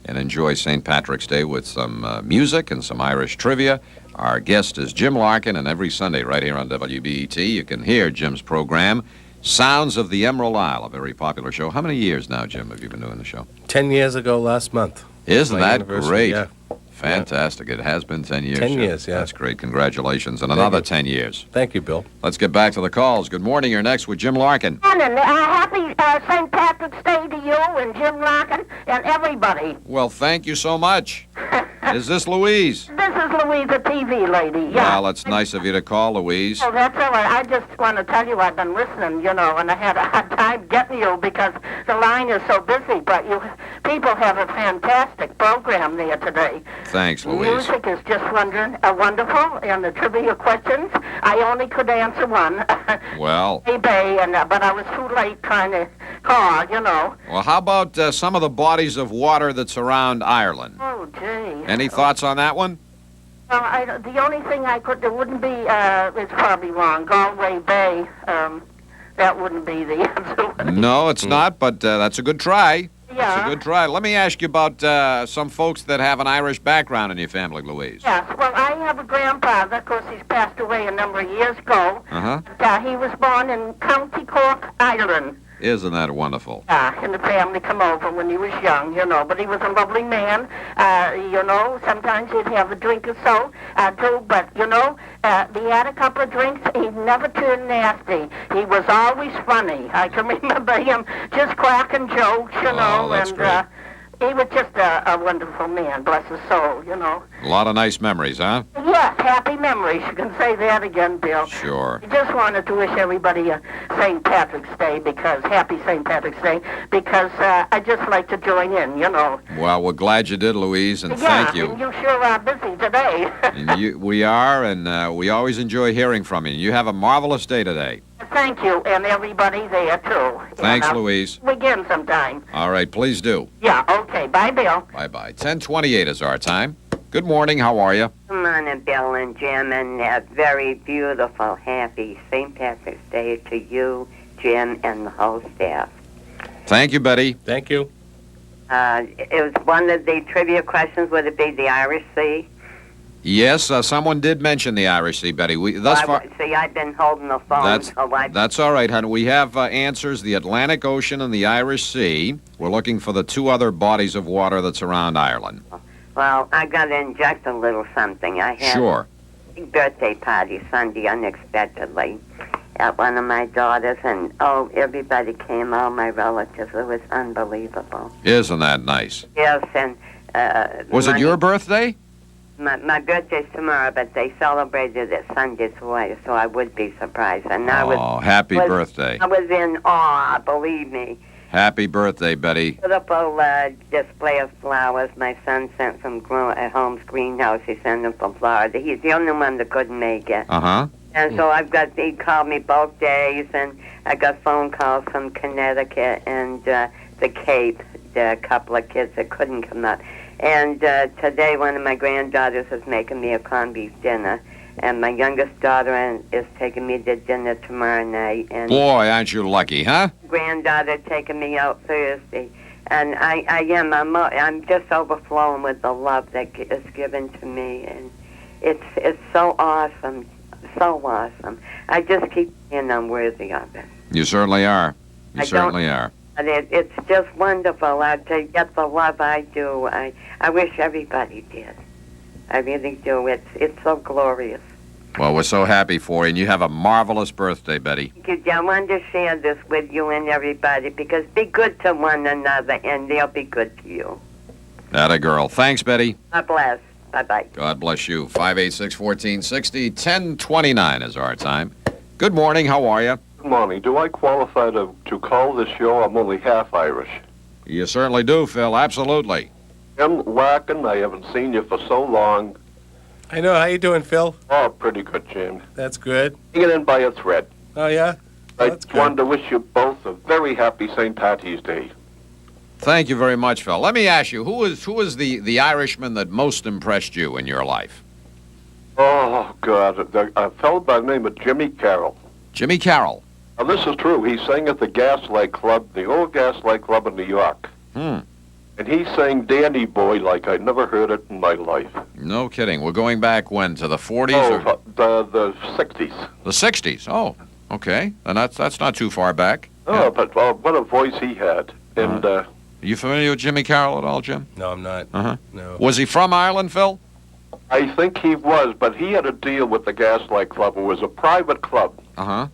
and enjoy St. Patrick's Day with some music and some Irish trivia. Our guest is Jim Larkin, and every Sunday right here on WBET, you can hear Jim's program, Sounds of the Emerald Isle, a very popular show. How many years now, Jim, have you been doing the show? 10 years ago last month. Isn't My that anniversary, great? yeah. Fantastic. It has been 10 years. 10 Jim. years, yeah. That's great. Congratulations. And Thank another you. 10 years. Thank you, Bill. Let's get back to the calls. Good morning. You're next with Jim Larkin. Morning. Happy St. Patrick's Day to you and Jim Larkin and everybody. Well, thank you so much. Is this Louise? This is Louise, the TV lady. Yeah. Well, it's nice of you to call, Louise. Oh, that's all right. I just want to tell you I've been listening, and I had a hard time getting you because the line is so busy, but you people have a fantastic program there today. Thanks, Louise. Music is just wonderful, and the trivia questions, I only could answer one. Well, but I was too late trying to call, well, how about some of the bodies of water that surround Ireland? Oh, gee. Any thoughts on that one? Well, the only thing there wouldn't be, it's probably wrong, Galway Bay, that wouldn't be the answer. No, it's not, but that's a good try. Yeah. It's a good try. Let me ask you about some folks that have an Irish background in your family, Louise. Yes, well, I have a grandfather, of course, he's passed away a number of years ago. Uh-huh. He was born in County Cork, Ireland. Isn't that wonderful? And the family come over when he was young, but he was a lovely man. Sometimes he'd have a drink or so, too, but, he had a couple of drinks. He never turned nasty. He was always funny. I can remember him just cracking jokes, Oh, that's great. He was just a wonderful man, bless his soul, A lot of nice memories, huh? Yes, happy memories. You can say that again, Bill. Sure. I just wanted to wish everybody a St. Patrick's Day happy St. Patrick's Day, because I just like to join in, Well, we're glad you did, Louise, and thank you. And you sure are busy today. And we are, and we always enjoy hearing from you. You have a marvelous day today. Thank you, and everybody there, too. Thanks, Louise. Again sometime. All right, please do. Yeah, okay. Bye, Bill. Bye-bye. 10:28 is our time. Good morning. How are you? Good morning, Bill and Jim, and a very beautiful, happy St. Patrick's Day to you, Jim, and the whole staff. Thank you, Betty. Thank you. It was one of the trivia questions. Would it be the Irish Sea? Yes, someone did mention the Irish Sea, Betty. See, I've been holding the phone. That's all right, honey. We have answers, the Atlantic Ocean and the Irish Sea. We're looking for the two other bodies of water that surround Ireland. Well, I got to inject a little something. I had Sure. a big birthday party Sunday unexpectedly at one of my daughters, and, everybody came, all my relatives. It was unbelievable. Isn't that nice? Yes, and... Was it your birthday? My birthday's tomorrow, but they celebrated it Sunday, so I would be surprised. And Happy birthday. I was in awe, believe me. Happy birthday, Betty. Beautiful display of flowers my son sent from at Home's greenhouse. He sent them from Florida. He's the only one that couldn't make it. Uh-huh. And so he called me both days, and I got phone calls from Connecticut and the Cape, a couple of kids that couldn't come up. And today, one of my granddaughters is making me a corned beef dinner. And my youngest daughter is taking me to dinner tomorrow night. And Boy, aren't you lucky, huh? granddaughter taking me out Thursday. And I'm just overflowing with the love that is given to me. And it's so awesome, so awesome. I just keep saying I'm worthy of it. You certainly are. You certainly are. And it's just wonderful to get the love I do. I wish everybody did. I really do. It's so glorious. Well, we're so happy for you, and you have a marvelous birthday, Betty. Thank you. I wanted to share this with you and everybody because be good to one another, and they'll be good to you. Atta girl. Thanks, Betty. God bless. Bye-bye. God bless you. 586-1460, 10:29 is our time. Good morning. How are you? Good morning. Do I qualify to call this show? I'm only half Irish. You certainly do, Phil. Absolutely. Jim Larkin, I haven't seen you for so long. I know. How you doing, Phil? Oh, pretty good, Jim. That's good. Hanging in by a thread. Oh, yeah? I That's good. wanted to wish you both a very happy St. Patty's Day. Thank you very much, Phil. Let me ask you, who was the Irishman that most impressed you in your life? Oh, God. A fellow by the name of Jimmy Carroll. Jimmy Carroll. Now, this is true. He sang at the Gaslight Club, the old Gaslight Club in New York. And he sang Danny Boy like I'd never heard it in my life. No kidding. We're going back when? To the 40s? Oh, the 60s. The 60s. Oh, okay. And that's not too far back. Oh, but what a voice he had. And Are you familiar with Jimmy Carroll at all, Jim? No, I'm not. Uh-huh. No. Was he from Ireland, Phil? I think he was, but he had a deal with the Gaslight Club. It was a private club. Uh-huh.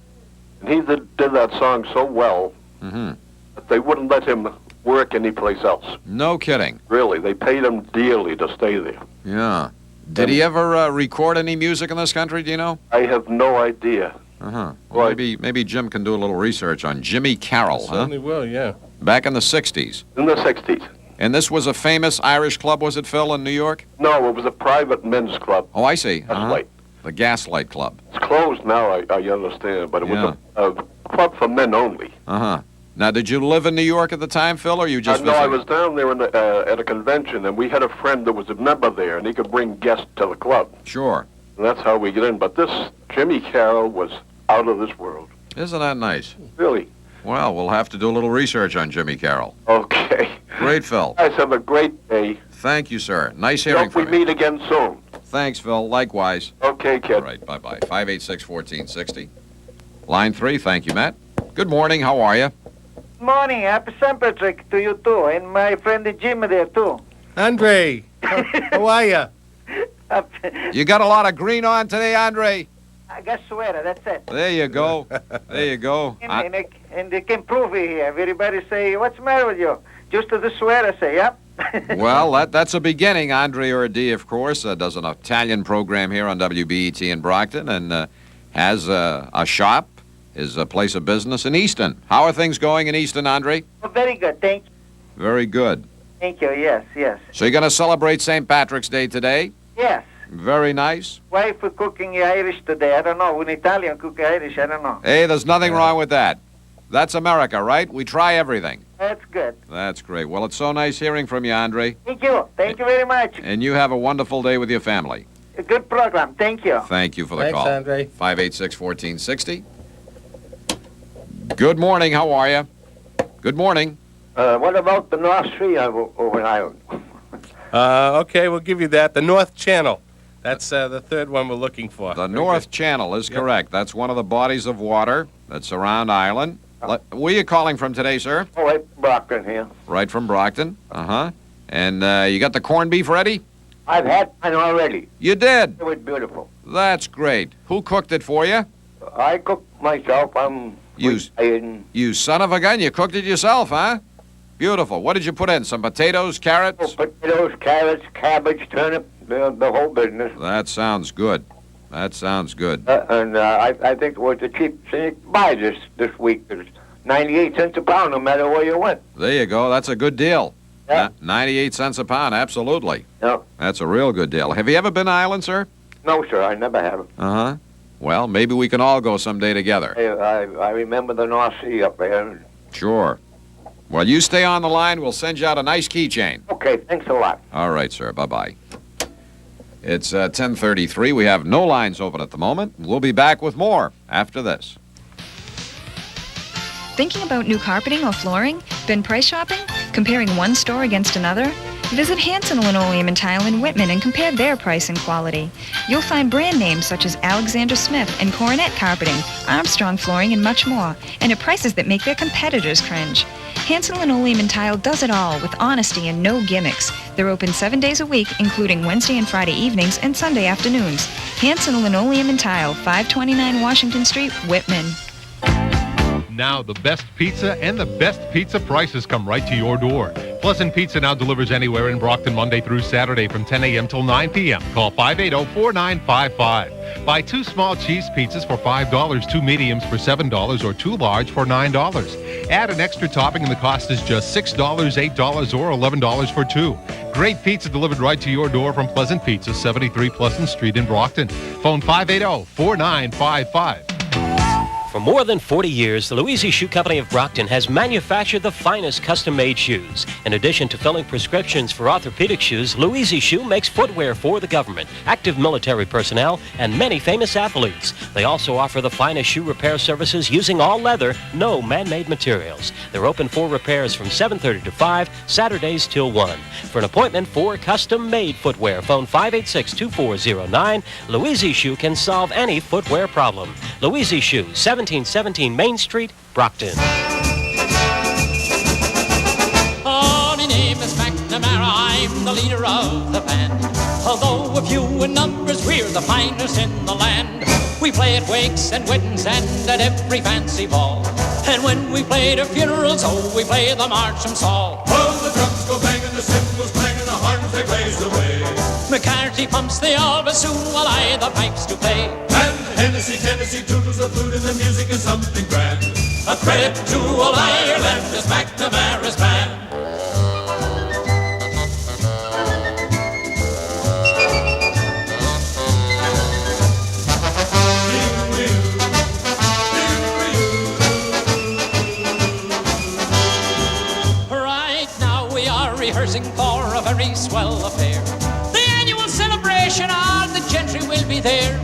And he did that song so well that they wouldn't let him work anyplace else. No kidding. Really, they paid him dearly to stay there. Yeah. Did he ever record any music in this country, do you know? I have no idea. Uh-huh. Well, maybe Jim can do a little research on Jimmy Carroll, huh? Certainly will, yeah. Back in the 60s. In the 60s. And this was a famous Irish club, was it, Phil, in New York? No, it was a private men's club. Oh, I see. Gaslight. The Gaslight Club. It's closed now, I understand, but it was a club for men only. Uh-huh. Now, did you live in New York at the time, Phil, or you just No, I visited? was down there at a convention, and we had a friend that was a member there, and he could bring guests to the club. Sure. And that's how we get in. But this Jimmy Carroll was out of this world. Isn't that nice? Really. Well, we'll have to do a little research on Jimmy Carroll. Okay. Great, Phil. Guys, have a great day. Thank you, sir. Nice hearing Hope we from you. meet again soon. Thanks, Phil. Likewise. Okay, kid. All right, bye-bye. 586-1460. Line 3, thank you, Matt. Good morning. How are you? Morning. Happy St. Patrick to you, too. And my friend Jim there, too. Andre, how are you? You got a lot of green on today, Andre? I got sweater, that's it. There you go. There you go. And they can prove it here. Everybody say, what's the matter with you? Just the sweater say, yep. Well, that's a beginning. Andre Urdi, of course, does an Italian program here on WBET in Brockton and has a shop, is a place of business in Easton. How are things going in Easton, Andre? Oh, very good, thank you. Very good. Thank you, yes. So you're going to celebrate St. Patrick's Day today? Yes. Very nice. Wife cooking Irish today. I don't know. When Italian cook Irish, I don't know. Hey, there's nothing wrong with that. That's America, right? We try everything. That's good. That's great. Well, it's so nice hearing from you, Andre. Thank you. Thank you very much. And you have a wonderful day with your family. A good program. Thank you. Thank you for the Thanks, call. Andre. 586-1460. Good morning. How are you? Good morning. What about the North Sea over in Ireland? Okay, we'll give you that. The North Channel. That's the third one we're looking for. The North Channel is correct. That's one of the bodies of water that surround Ireland. Where are you calling from today, sir? Oh, right, Brockton here. Right from Brockton. Uh-huh. And you got the corned beef ready? I've had mine already. You did? It was beautiful. That's great. Who cooked it for you? I cooked myself. You son of a gun. You cooked it yourself, huh? Beautiful. What did you put in? Some potatoes, carrots? Potatoes, carrots, cabbage, turnip, the whole business. That sounds good. That sounds good. I think it was the cheapest thing you could buy this week. It's 98 cents a pound no matter where you went. There you go. That's a good deal. Yeah. 98 cents a pound, absolutely. Yeah. That's a real good deal. Have you ever been to Ireland, sir? No, sir, I never have. Uh-huh. Well, maybe we can all go someday together. I remember the North Sea up there. Sure. Well, you stay on the line. We'll send you out a nice keychain. Okay, thanks a lot. All right, sir. Bye-bye. It's 10:33. We have no lines open at the moment. We'll be back with more after this. Thinking about new carpeting or flooring? Been price shopping? Comparing one store against another? Visit Hanson Linoleum and Tile in Whitman and compare their price and quality. You'll find brand names such as Alexander Smith and Coronet Carpeting, Armstrong Flooring, and much more, and at prices that make their competitors cringe. Hanson Linoleum and Tile does it all with honesty and no gimmicks. They're open 7 days a week, including Wednesday and Friday evenings and Sunday afternoons. Hanson Linoleum and Tile, 529 Washington Street, Whitman. Now the best pizza and the best pizza prices come right to your door. Pleasant Pizza now delivers anywhere in Brockton Monday through Saturday from 10 a.m. till 9 p.m. Call 580-4955. Buy 2 small cheese pizzas for $5, 2 mediums for $7, or 2 large for $9. Add an extra topping and the cost is just $6, $8, or $11 for 2. Great pizza delivered right to your door from Pleasant Pizza, 73 Pleasant Street in Brockton. Phone 580-4955. For more than 40 years, the Louisi Shoe Company of Brockton has manufactured the finest custom-made shoes. In addition to filling prescriptions for orthopedic shoes, Louisi Shoe makes footwear for the government, active military personnel, and many famous athletes. They also offer the finest shoe repair services using all leather, no man-made materials. They're open for repairs from 7:30 to 5, Saturdays till 1. For an appointment for custom-made footwear, phone 586-2409. Louisi Shoe can solve any footwear problem. Louisi Shoe, 1717 Main Street, Brockton. Oh, my name is McNamara, I'm the leader of the band. Although a few in numbers, we're the finest in the land. We play at wakes and weddings and at every fancy ball. And when we play at funerals, oh, we play the march from Saul. Oh, the drums go banging, the cymbals clanging, the horns they blaze away. McCarthy pumps the all bassoon while I the pipes to play. Hennessy, Tennessee, toodles the flute and the music is something grand. A credit to all Ireland is McNamara's band. Right now we are rehearsing for a very swell affair. The annual celebration, all the gentry will be there.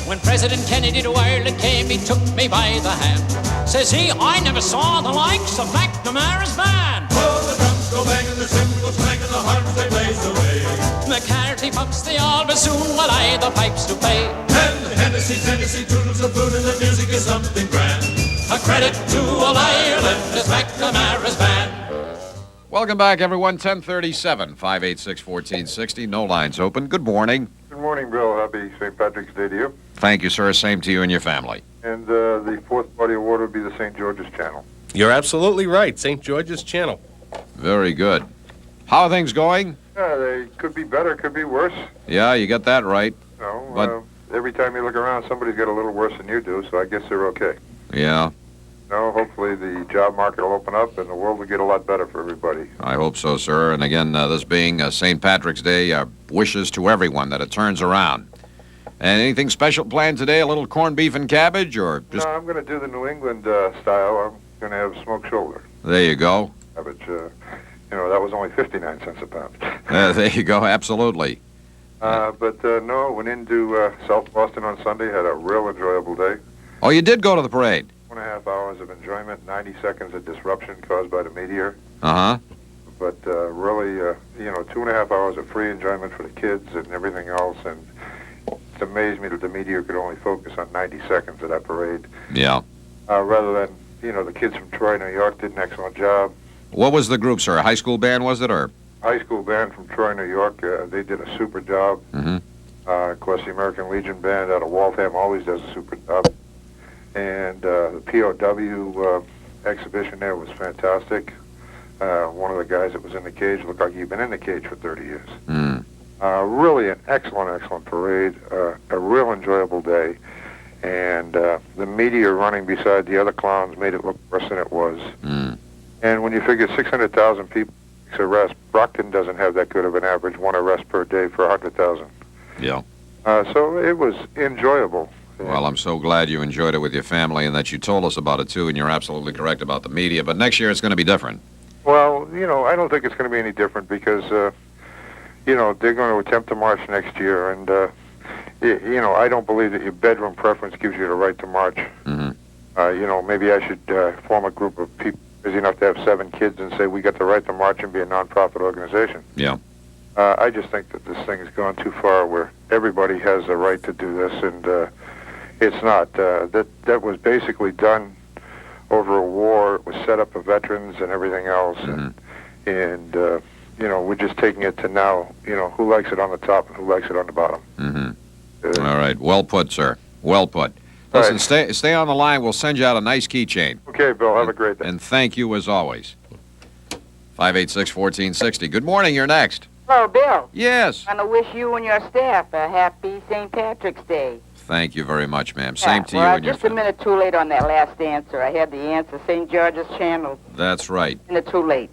When President Kennedy to Ireland came, he took me by the hand. Says he, I never saw the likes of McNamara's band. Oh, the drums go banging, the cymbals clanging, the horns they blaze away. McCarthy pumps the all bassoon while I the pipes to play. And Hennessy, Tennessee, toodles the flute and the music is something grand. A credit to all Ireland is McNamara's band. Welcome back, everyone. 1037, 586-1460. No lines open. Good morning. Good morning, Bill. Happy St. Patrick's Day to you. Thank you, sir. Same to you and your family. And the fourth party award would be the St. George's Channel. You're absolutely right. St. George's Channel. Very good. How are things going? They could be better, could be worse. Yeah, you got that right. No, But- every time you look around, somebody's got a little worse than you do, so I guess they're okay. Yeah, No, hopefully the job market will open up and the world will get a lot better for everybody. I hope so, sir. And again, this being St. Patrick's Day, wishes to everyone that it turns around. And anything special planned today? A little corned beef and cabbage, or just... No, I'm going to do the New England style. I'm going to have smoked shoulder There you go. cabbage. That was only 59 cents a pound. There you go, absolutely. But no, went into South Boston on Sunday, had a real enjoyable day. Oh, you did go to the parade? 1.5 hours of enjoyment, 90 seconds of disruption caused by the meteor. Uh-huh. But really, 2.5 hours of free enjoyment for the kids and everything else. And it's amazed me that the meteor could only focus on 90 seconds of that parade. Yeah. Rather than, the kids from Troy, New York did an excellent job. What was the group, sir? A high school band, was it, or? High school band from Troy, New York, they did a super job. Mm-hmm. Of course, the American Legion band out of Waltham always does a super job. And the POW exhibition there was fantastic. One of the guys that was in the cage looked like he'd been in the cage for 30 years. Mm. Really an excellent parade, a real enjoyable day. And the meteor running beside the other clowns made it look worse than it was. Mm. And when you figure 600,000 people arrest, Brockton doesn't have that good of an average, one arrest per day for 100,000. Yeah. So it was enjoyable. Well, I'm so glad you enjoyed it with your family and that you told us about it, too, and you're absolutely correct about the media. But next year it's going to be different. Well, I don't think it's going to be any different because, they're going to attempt to march next year. And, I don't believe that your bedroom preference gives you the right to march. Mm-hmm. Maybe I should form a group of people busy enough to have 7 kids and say we got the right to march and be a nonprofit organization. Yeah. I just think that this thing has gone too far where everybody has a right to do this, and it's not. That was basically done over a war. It was set up for veterans and everything else, and we're just taking it to now, who likes it on the top and who likes it on the bottom. All right. Well put, sir. Well put. Listen, stay on the line. We'll send you out a nice keychain. Okay, Bill. Have a great day. And thank you as always. 586-1460. Good morning. You're next. Hello, Bill. Yes. I want to wish you and your staff a happy St. Patrick's Day. Thank you very much, ma'am. Same to you well, and your just a minute too late on that last answer. I had the answer, St. George's Channel. That's right. A minute too late.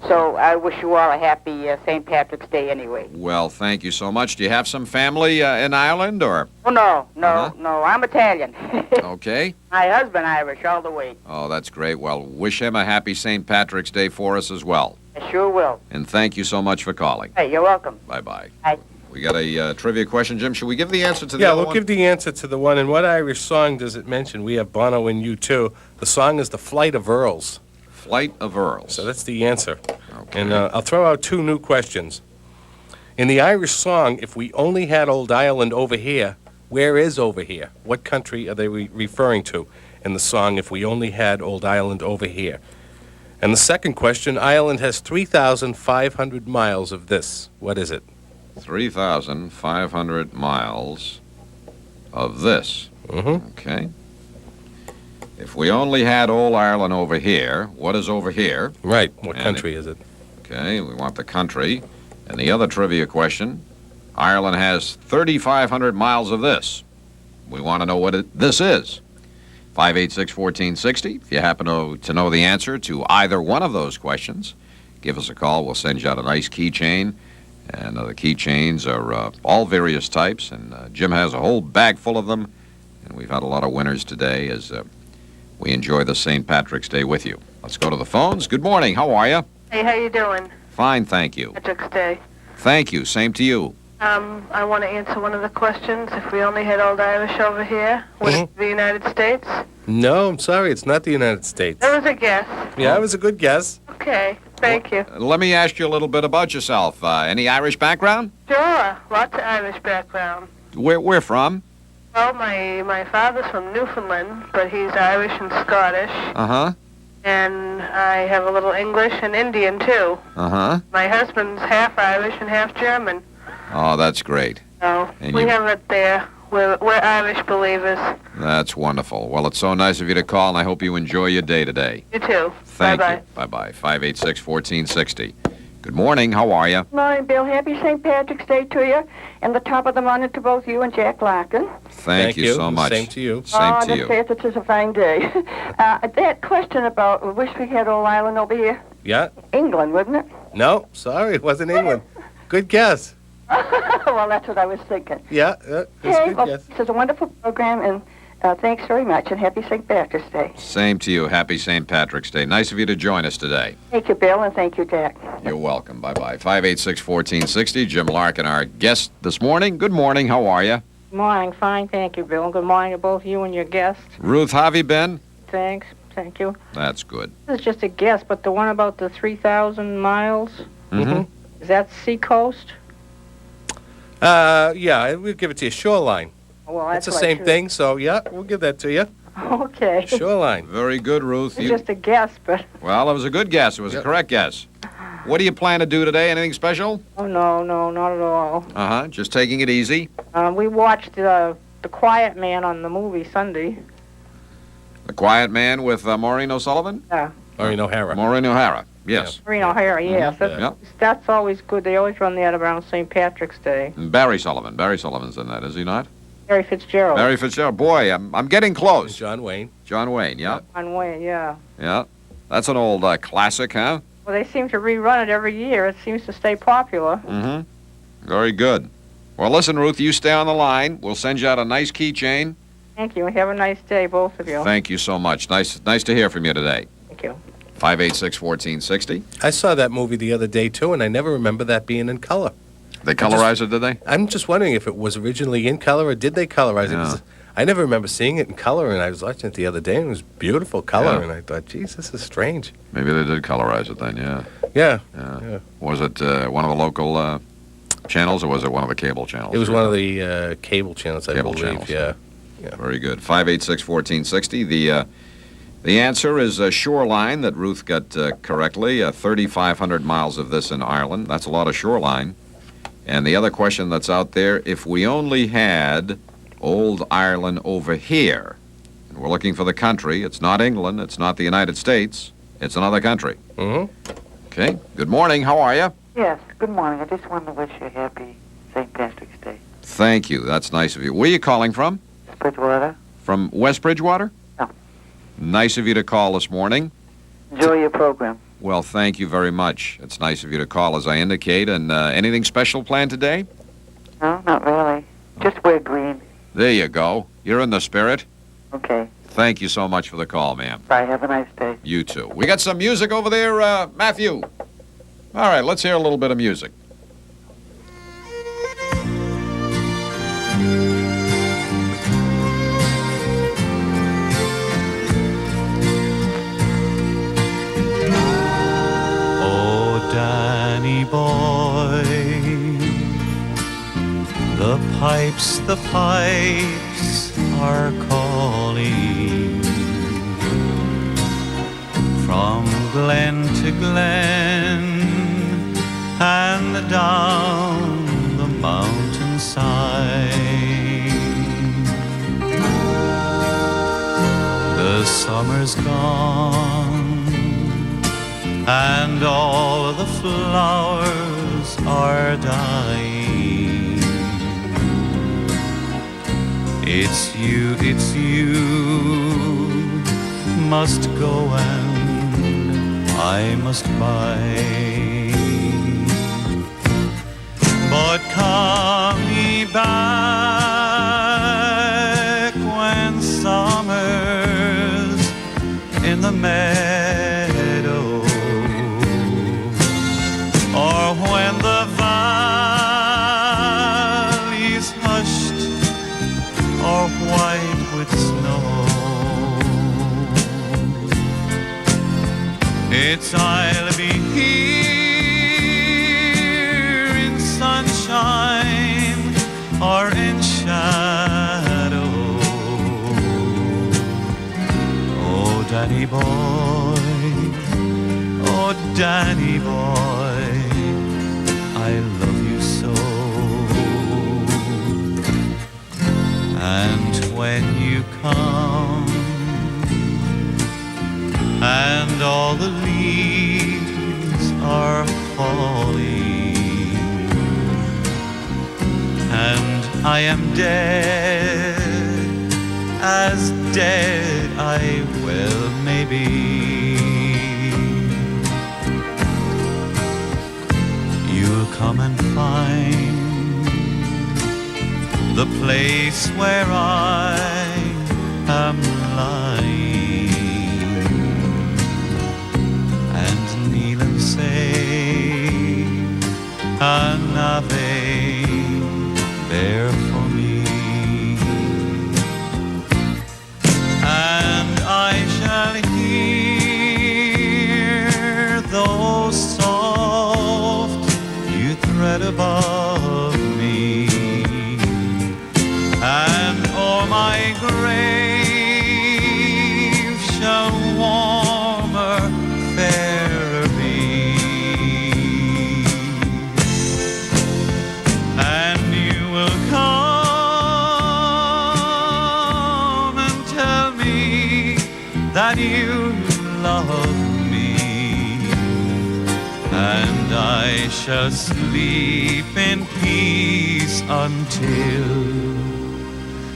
So I wish you all a happy St. Patrick's Day anyway. Well, thank you so much. Do you have some family in Ireland, or? Oh, no. I'm Italian. Okay. My husband Irish all the way. Oh, that's great. Well, wish him a happy St. Patrick's Day for us as well. I sure will. And thank you so much for calling. Hey, you're welcome. Bye-bye. Bye. We got a trivia question, Jim. Should we give the answer to the Yeah, other we'll one? give the answer to the one. And what Irish song does it mention? We have Bono and U2. The song is The Flight of Earls. Flight of Earls. So that's the answer. Okay. And I'll throw out two new questions. In the Irish song, if we only had old Ireland over here, where is over here? What country are they referring to in the song, if we only had old Ireland over here? And the second question, Ireland has 3,500 miles of this. What is it? 3,500 miles of this. Okay. If we only had old Ireland over here, what is over here? Right. What country is it? Okay, we want the country. And the other trivia question, Ireland has 3,500 miles of this. We want to know what this is. 586-1460. If you happen to know the answer to either one of those questions, give us a call. We'll send you out a nice keychain. And the keychains are all various types, and Jim has a whole bag full of them. And we've had a lot of winners today as we enjoy the St. Patrick's Day with you. Let's go to the phones. Good morning. How are you? Hey, how you doing? Fine, thank you. Patrick's Day. Thank you. Same to you. I want to answer one of the questions. If we only had old Irish over here, would it be the United States? No, I'm sorry. It's not the United States. That was a guess. Yeah, it was a good guess. Okay, thank you. Let me ask you a little bit about yourself. Any Irish background? Sure, lots of Irish background. Where from? Well, my father's from Newfoundland, but he's Irish and Scottish. Uh-huh. And I have a little English and Indian, too. Uh-huh. My husband's half Irish and half German. Oh, that's great. So And we you- have it there. We're Irish believers. That's wonderful. Well, it's so nice of you to call, and I hope you enjoy your day today. You too. Thank Bye-bye. you. Bye-bye. 586-1460. Good morning. How are you? Morning, Bill. Happy St. Patrick's Day to you, and the top of the morning to both you and Jack Larkin. Thank you so much. Same to you. Same to you. Let's say it is a fine day. That question about, we wish we had old Ireland over here. Yeah? England, wouldn't it? No, sorry. It wasn't England. Good guess. Well, that's what I was thinking. Yeah, that's a Okay, good well, guess. this is a wonderful program, and thanks very much, and happy St. Patrick's Day. Same to you. Happy St. Patrick's Day. Nice of you to join us today. Thank you, Bill, and thank you, Jack. You're welcome. Bye-bye. 586-1460. Jim Larkin, our guest this morning. Good morning. How are you? Morning, fine, thank you, Bill. Good morning to both you and your guests. Ruth, how have you been? Thanks, thank you. That's good. This is just a guess, but the one about the 3,000 miles, Mm-hmm. is that seacoast? Yeah, we'll give it to you. Shoreline. Well, That's the what I same should- thing, so yeah, we'll give that to you. Okay. Shoreline. Very good, Ruth. It's just a guess, but Well, it was a good guess. It was a correct guess. What do you plan to do today? Anything special? oh no, not at all. Uh-huh. Just taking it easy. We watched the Quiet Man on the movie Sunday. The Quiet Man with Maureen O'Sullivan? Yeah. Maureen O'Hara. Maureen O'Hara. Yes. Maureen O'Hara, yes. That's always good. They always run that around St. Patrick's Day. And Barry Sullivan. Barry Sullivan's in that, is he not? Barry Fitzgerald. Barry Fitzgerald. Boy, I'm getting close. John Wayne. John Wayne, yeah. On Wayne, yeah. Yeah. That's an old classic, huh? Well, they seem to rerun it every year. It seems to stay popular. Mm-hmm. Very good. Well, listen, Ruth, you stay on the line. We'll send you out a nice keychain. Thank you. Have a nice day, both of you. Thank you so much. Nice to hear from you today. Thank you. 586-1460. I saw that movie the other day, too, and I never remember that being in color. They colorized it, did they? I'm just wondering if it was originally in color, or did they colorize it? Yeah. 'Cause I never remember seeing it in color, and I was watching it the other day, and it was beautiful color, Yeah. and I thought, geez, this is strange. Maybe they did colorize it then, yeah. Yeah. Yeah. Was it one of the local channels, or was it one of the cable channels? It was one of the cable channels, I believe. Channels. Yeah. Very good. 586-1460. The answer is shoreline that Ruth got correctly. 3,500 miles of this in Ireland. That's a lot of shoreline. And the other question that's out there, if we only had old Ireland over here, and we're looking for the country, it's not England, it's not the United States, it's another country. Mm-hmm. Okay. Good morning. How are you? Yes, good morning. I just wanted to wish you a happy St. Patrick's Day. Thank you. That's nice of you. Where are you calling from? Bridgewater. From West Bridgewater? No. Nice of you to call this morning. Enjoy your program. Well, thank you very much. It's nice of you to call, as I indicate. And anything special planned today? No, not really. Just wear green. There you go. You're in the spirit. Okay. Thank you so much for the call, ma'am. Bye. Have a nice day. You too. We got some music over there, Matthew. All right, let's hear a little bit of music. Danny boy, the pipes are calling from glen to glen and down the mountainside. The summer's gone and all the flowers are dying. It's you must go and I must buy. But come ye back when summer's in the meadow, or when the valley's hushed or white with snow. It's I'll be here in sunshine or in shadow. Oh, Danny boy, oh, Danny boy, I love you so. And when you come and all the leaves are falling and I am dead, as dead I will maybe, you'll come and find the place where I am lying and kneel and say an Ave there for me, and I shall hear those soft you thread above me, and o'er my grave shall warmer, fairer be, and you will come and tell me that you love me, and I shall sleep in peace until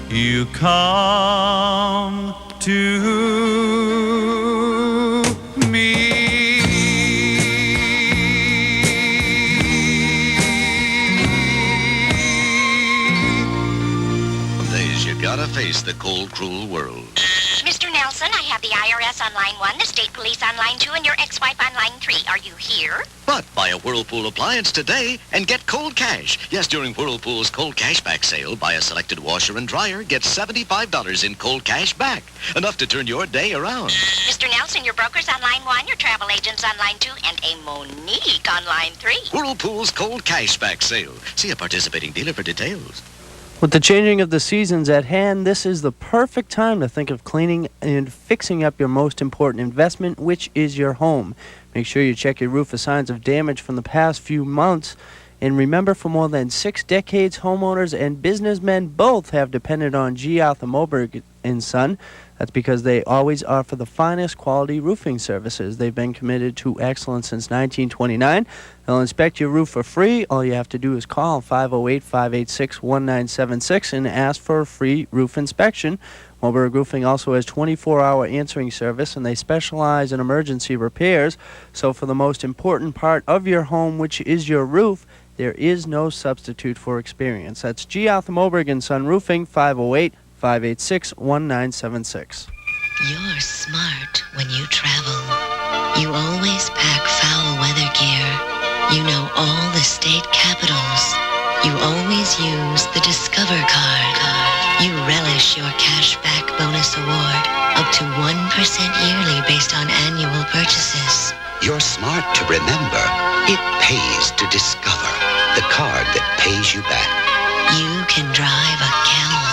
you come to me. Some days you gotta face the cold, cruel world. Mr. Nelson? Nelson. I have the IRS on line 1, the state police on line 2, and your ex-wife on line 3. Are you here? But buy a Whirlpool appliance today and get cold cash. Yes, during Whirlpool's cold cashback sale, buy a selected washer and dryer, get $75 in cold cash back. Enough to turn your day around. Mr. Nelson, your broker's on line 1, your travel agent's on line 2, and a Monique on line 3. Whirlpool's cold cashback sale. See a participating dealer for details. With the changing of the seasons at hand, this is the perfect time to think of cleaning and fixing up your most important investment, which is your home. Make sure you check your roof for signs of damage from the past few months. And remember, for more than 6 decades, homeowners and businessmen both have depended on G. Arthur Moberg & Son. That's because they always offer the finest quality roofing services. They've been committed to excellence since 1929. They'll inspect your roof for free. All you have to do is call 508-586-1976 and ask for a free roof inspection. Moberg Roofing also has 24-hour answering service, and they specialize in emergency repairs. So for the most important part of your home, which is your roof, there is no substitute for experience. That's G. Arthur Moberg & Son Roofing, 508-586-1976. You're smart when you travel. You always pack foul weather gear. You know all the state capitals. You always use the Discover card. You relish your cashback bonus award, up to 1% yearly based on annual purchases. You're smart to remember. It pays to Discover, the card that pays you back. You can drive a Camel.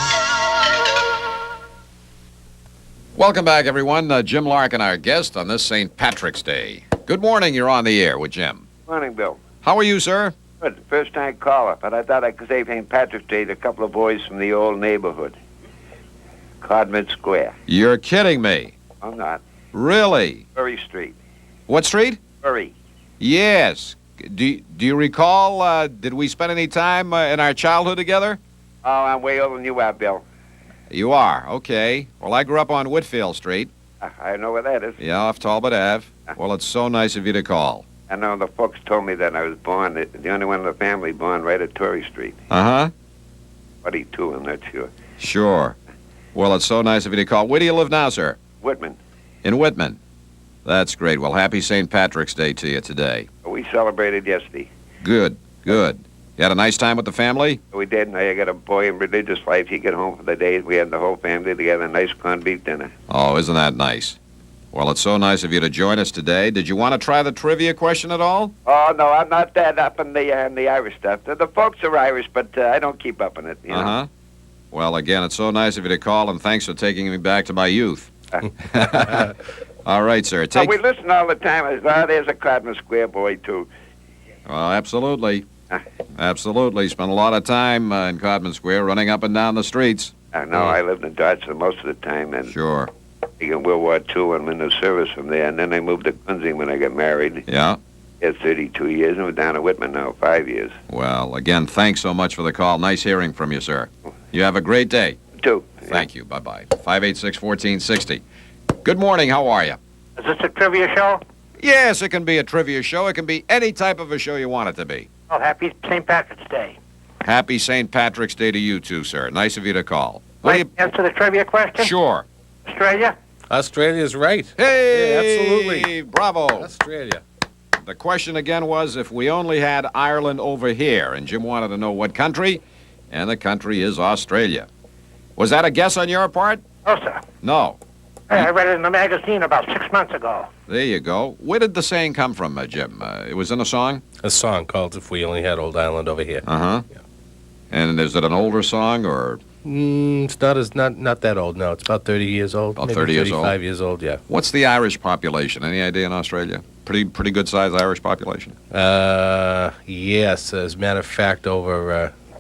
Welcome back, everyone. Jim Larkin, our guest on this St. Patrick's Day. Good morning. You're on the air with Jim. Morning, Bill. How are you, sir? Good. First-time caller, but I thought I could say St. Patrick's Day to a couple of boys from the old neighborhood. Codman Square. You're kidding me. I'm not. Really? Bury Street. What street? Bury. Yes. Do you recall, did we spend any time in our childhood together? Oh, I'm way older than you are, Bill. You are? Okay. Well, I grew up on Whitfield Street. I know where that is. Yeah, off Talbot Ave. Well, it's so nice of you to call. I know the folks told me that I was born, the only one in the family born right at Torrey Street. Uh-huh. 42, I'm not sure. Sure. Well, it's so nice of you to call. Where do you live now, sir? Whitman. In Whitman. That's great. Well, happy St. Patrick's Day to you today. We celebrated yesterday. Good, good. You had a nice time with the family? We did. I got a boy in religious life. He got home for the day. We had the whole family together, a nice corned beef dinner. Oh, isn't that nice? Well, it's so nice of you to join us today. Did you want to try the trivia question at all? Oh, no, I'm not that up in the Irish stuff. The folks are Irish, but I don't keep up in it, you know. Uh-huh. Well, again, it's so nice of you to call, and thanks for taking me back to my youth. All right, sir. We listen all the time. There's a Codman Square boy, too. Well, absolutely. Absolutely. Spent a lot of time in Codman Square running up and down the streets. I know. I lived in Dodson most of the time. And sure. In World War II, I'm in the service from there. And then I moved to Quincy when I got married. Yeah. Had 32 years, and we're down at Whitman now, 5 years. Well, again, thanks so much for the call. Nice hearing from you, sir. You have a great day. You too. Thank you. Bye-bye. 586-1460. Good morning. How are you? Is this a trivia show? Yes, it can be a trivia show. It can be any type of a show you want it to be. Oh, happy St. Patrick's Day. Happy St. Patrick's Day to you, too, sir. Nice of you to call. Answer the trivia question? Sure. Australia? Australia's right. Hey! Yeah, absolutely. Bravo. Australia. The question again was if we only had Ireland over here, and Jim wanted to know what country, and the country is Australia. Was that a guess on your part? No, sir. No. Hey, I read it in the magazine about 6 months ago. There you go. Where did the saying come from, Jim? It was in a song? A song called If We Only Had Old Ireland Over Here. Uh-huh. Yeah. And is it an older song, or? It's not that old, no. It's about 30 years old. About maybe 30 years old? 35 years old, yeah. What's the Irish population? Any idea in Australia? Pretty good-sized Irish population? Yes. As a matter of fact,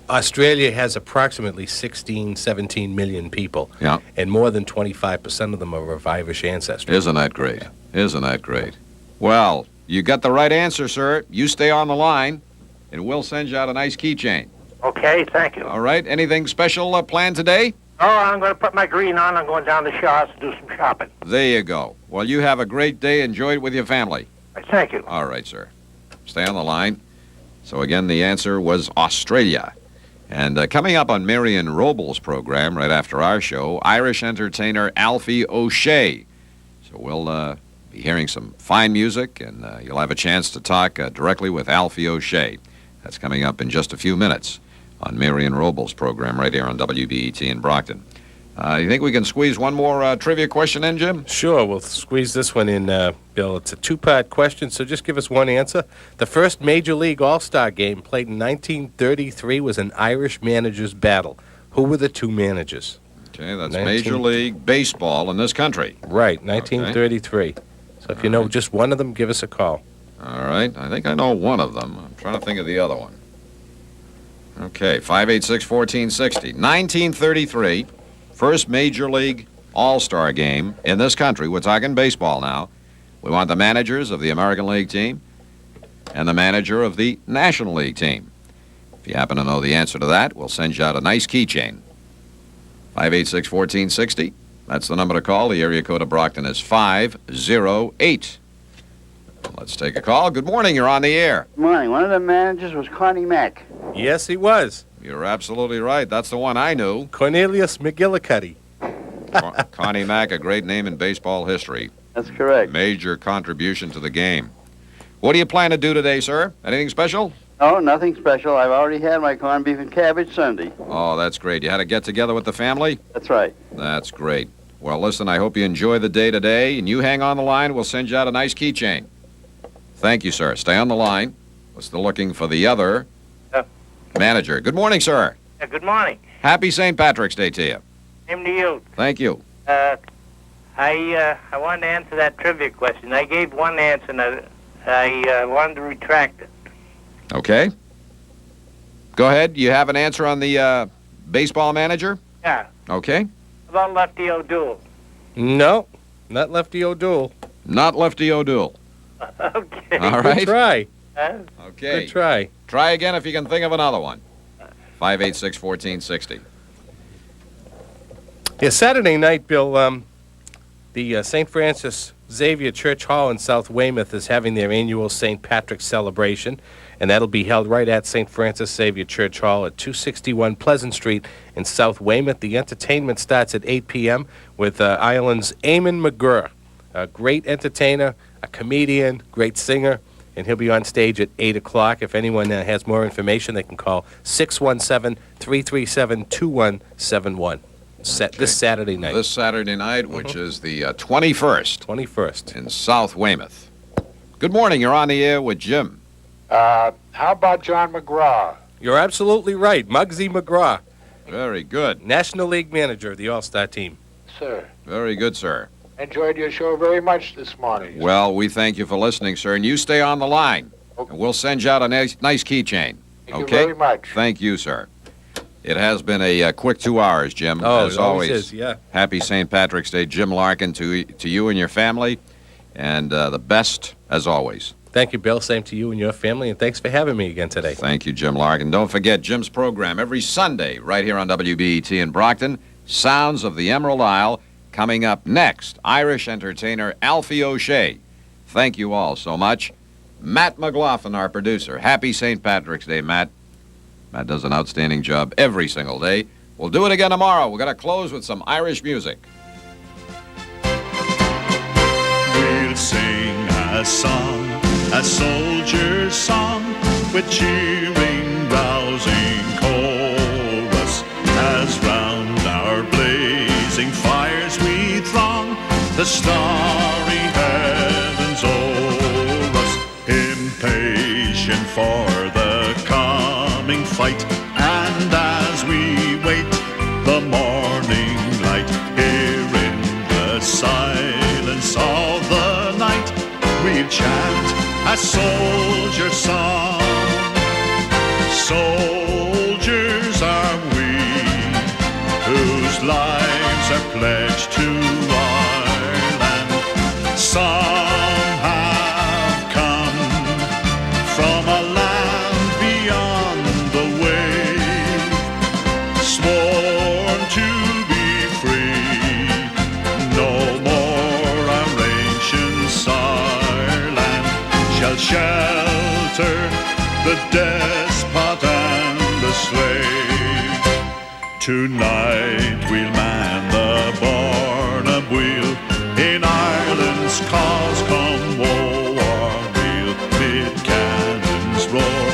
Australia has approximately 16, 17 million people. Yeah. And more than 25% of them are of Irish ancestry. Isn't that great? Yeah. Isn't that great? Well, you got the right answer, sir. You stay on the line, and we'll send you out a nice keychain. Okay, thank you. All right. Anything special planned today? Oh, I'm going to put my green on. I'm going down to Shaw's to do some shopping. There you go. Well, you have a great day. Enjoy it with your family. Thank you. All right, sir. Stay on the line. So, again, the answer was Australia. And coming up on Marion Robles' program right after our show, Irish entertainer Alfie O'Shea. So we'll be hearing some fine music, and you'll have a chance to talk directly with Alfie O'Shea. That's coming up in just a few minutes on Marion Robles' program right here on WBET in Brockton. You think we can squeeze one more trivia question in, Jim? Sure, we'll squeeze this one in, Bill. It's a two-part question, so just give us one answer. The first Major League All-Star game played in 1933 was an Irish managers' battle. Who were the two managers? Okay, that's Major League Baseball in this country. Right, 1933. Okay. So if you know just one of them, give us a call. All right, I think I know one of them. I'm trying to think of the other one. Okay, 586-1460. 1933. First Major League All-Star game in this country. We're talking baseball now. We want the managers of the American League team and the manager of the National League team. If you happen to know the answer to that, we'll send you out a nice keychain. 586-1460. That's the number to call. The area code of Brockton is 508. Let's take a call. Good morning. You're on the air. Good morning. One of the managers was Connie Mack. Yes, he was. You're absolutely right. That's the one I knew. Cornelius McGillicuddy. Connie Mack, a great name in baseball history. That's correct. Major contribution to the game. What do you plan to do today, sir? Anything special? Oh, nothing special. I've already had my corned beef and cabbage Sunday. Oh, that's great. You had a get-together with the family? That's right. That's great. Well, listen, I hope you enjoy the day today, and you hang on the line. We'll send you out a nice keychain. Thank you, sir. Stay on the line. We're still looking for the other manager. Good morning, sir. Good morning. Happy St. Patrick's Day to you. Same to you. Thank you. I wanted to answer that trivia question. I gave one answer, and I wanted to retract it. Okay. Go ahead. You have an answer on the baseball manager? Yeah. Okay. About Lefty O'Doul. No, not Lefty O'Doul. Not Lefty O'Doul. Okay. All right. Good try. Okay. Good try. Try again if you can think of another one. 586-1460. Yeah, Saturday night, Bill, the St. Francis Xavier Church Hall in South Weymouth is having their annual St. Patrick's celebration, and that'll be held right at St. Francis Xavier Church Hall at 261 Pleasant Street in South Weymouth. The entertainment starts at 8 p.m. with Ireland's Eamon McGurr, a great entertainer, a comedian, great singer, and he'll be on stage at 8 o'clock. If anyone has more information, they can call 617-337-2171. This Saturday night. This Saturday night, which is the 21st. 21st. In South Weymouth. Good morning. You're on the air with Jim. How about John McGraw? You're absolutely right. Muggsy McGraw. Very good. National League manager of the All-Star team. Sir. Very good, sir. Enjoyed your show very much this morning. Well, we thank you for listening, sir, and you stay on the line. Okay. And we'll send you out a nice keychain. Thank you very much. Thank you, sir. It has been a quick 2 hours, Jim. Oh, as it always is, yeah. Happy St. Patrick's Day, Jim Larkin, to you and your family, and the best as always. Thank you, Bill. Same to you and your family, and thanks for having me again today. Thank you, Jim Larkin. Don't forget Jim's program every Sunday right here on WBET in Brockton, Sounds of the Emerald Isle. Coming up next, Irish entertainer Alfie O'Shea. Thank you all so much. Matt McLaughlin, our producer. Happy St. Patrick's Day, Matt. Matt does an outstanding job every single day. We'll do it again tomorrow. We're going to close with some Irish music. We'll sing a song, a soldier's song, with cheering, rousing chorus, as round our blazing fires we throng, the starry heavens o'er us, impatient for the coming fight, and as we wait the morning light, here in the silence of the night, we'll chant a soldier song. Soldiers are we, whose lives are pledged to our land. Some have come from a land beyond the wave, sworn to be free. No more our ancient land shall shelter the despot and the slave. Tonight we'll man the Barnum wheel in Ireland's cause come war. We'll bid cannons roar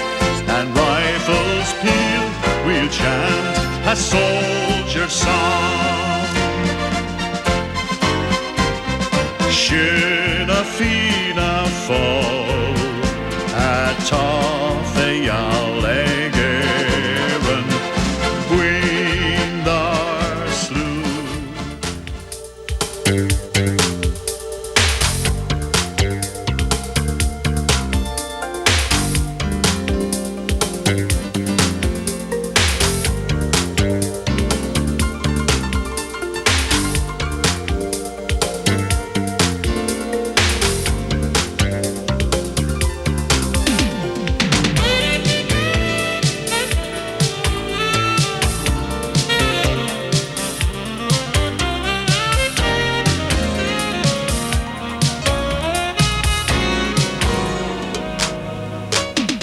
and rifles peal. We'll chant a soldier's song. Shinna Fina fall atop the Yallegaren. Queen thar slew.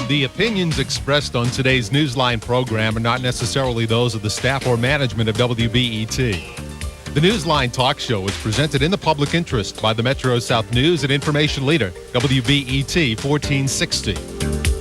The opinions expressed on today's Newsline program are not necessarily those of the staff or management of WBET. The Newsline talk show is presented in the public interest by the Metro South News and Information Leader, WBET 1460.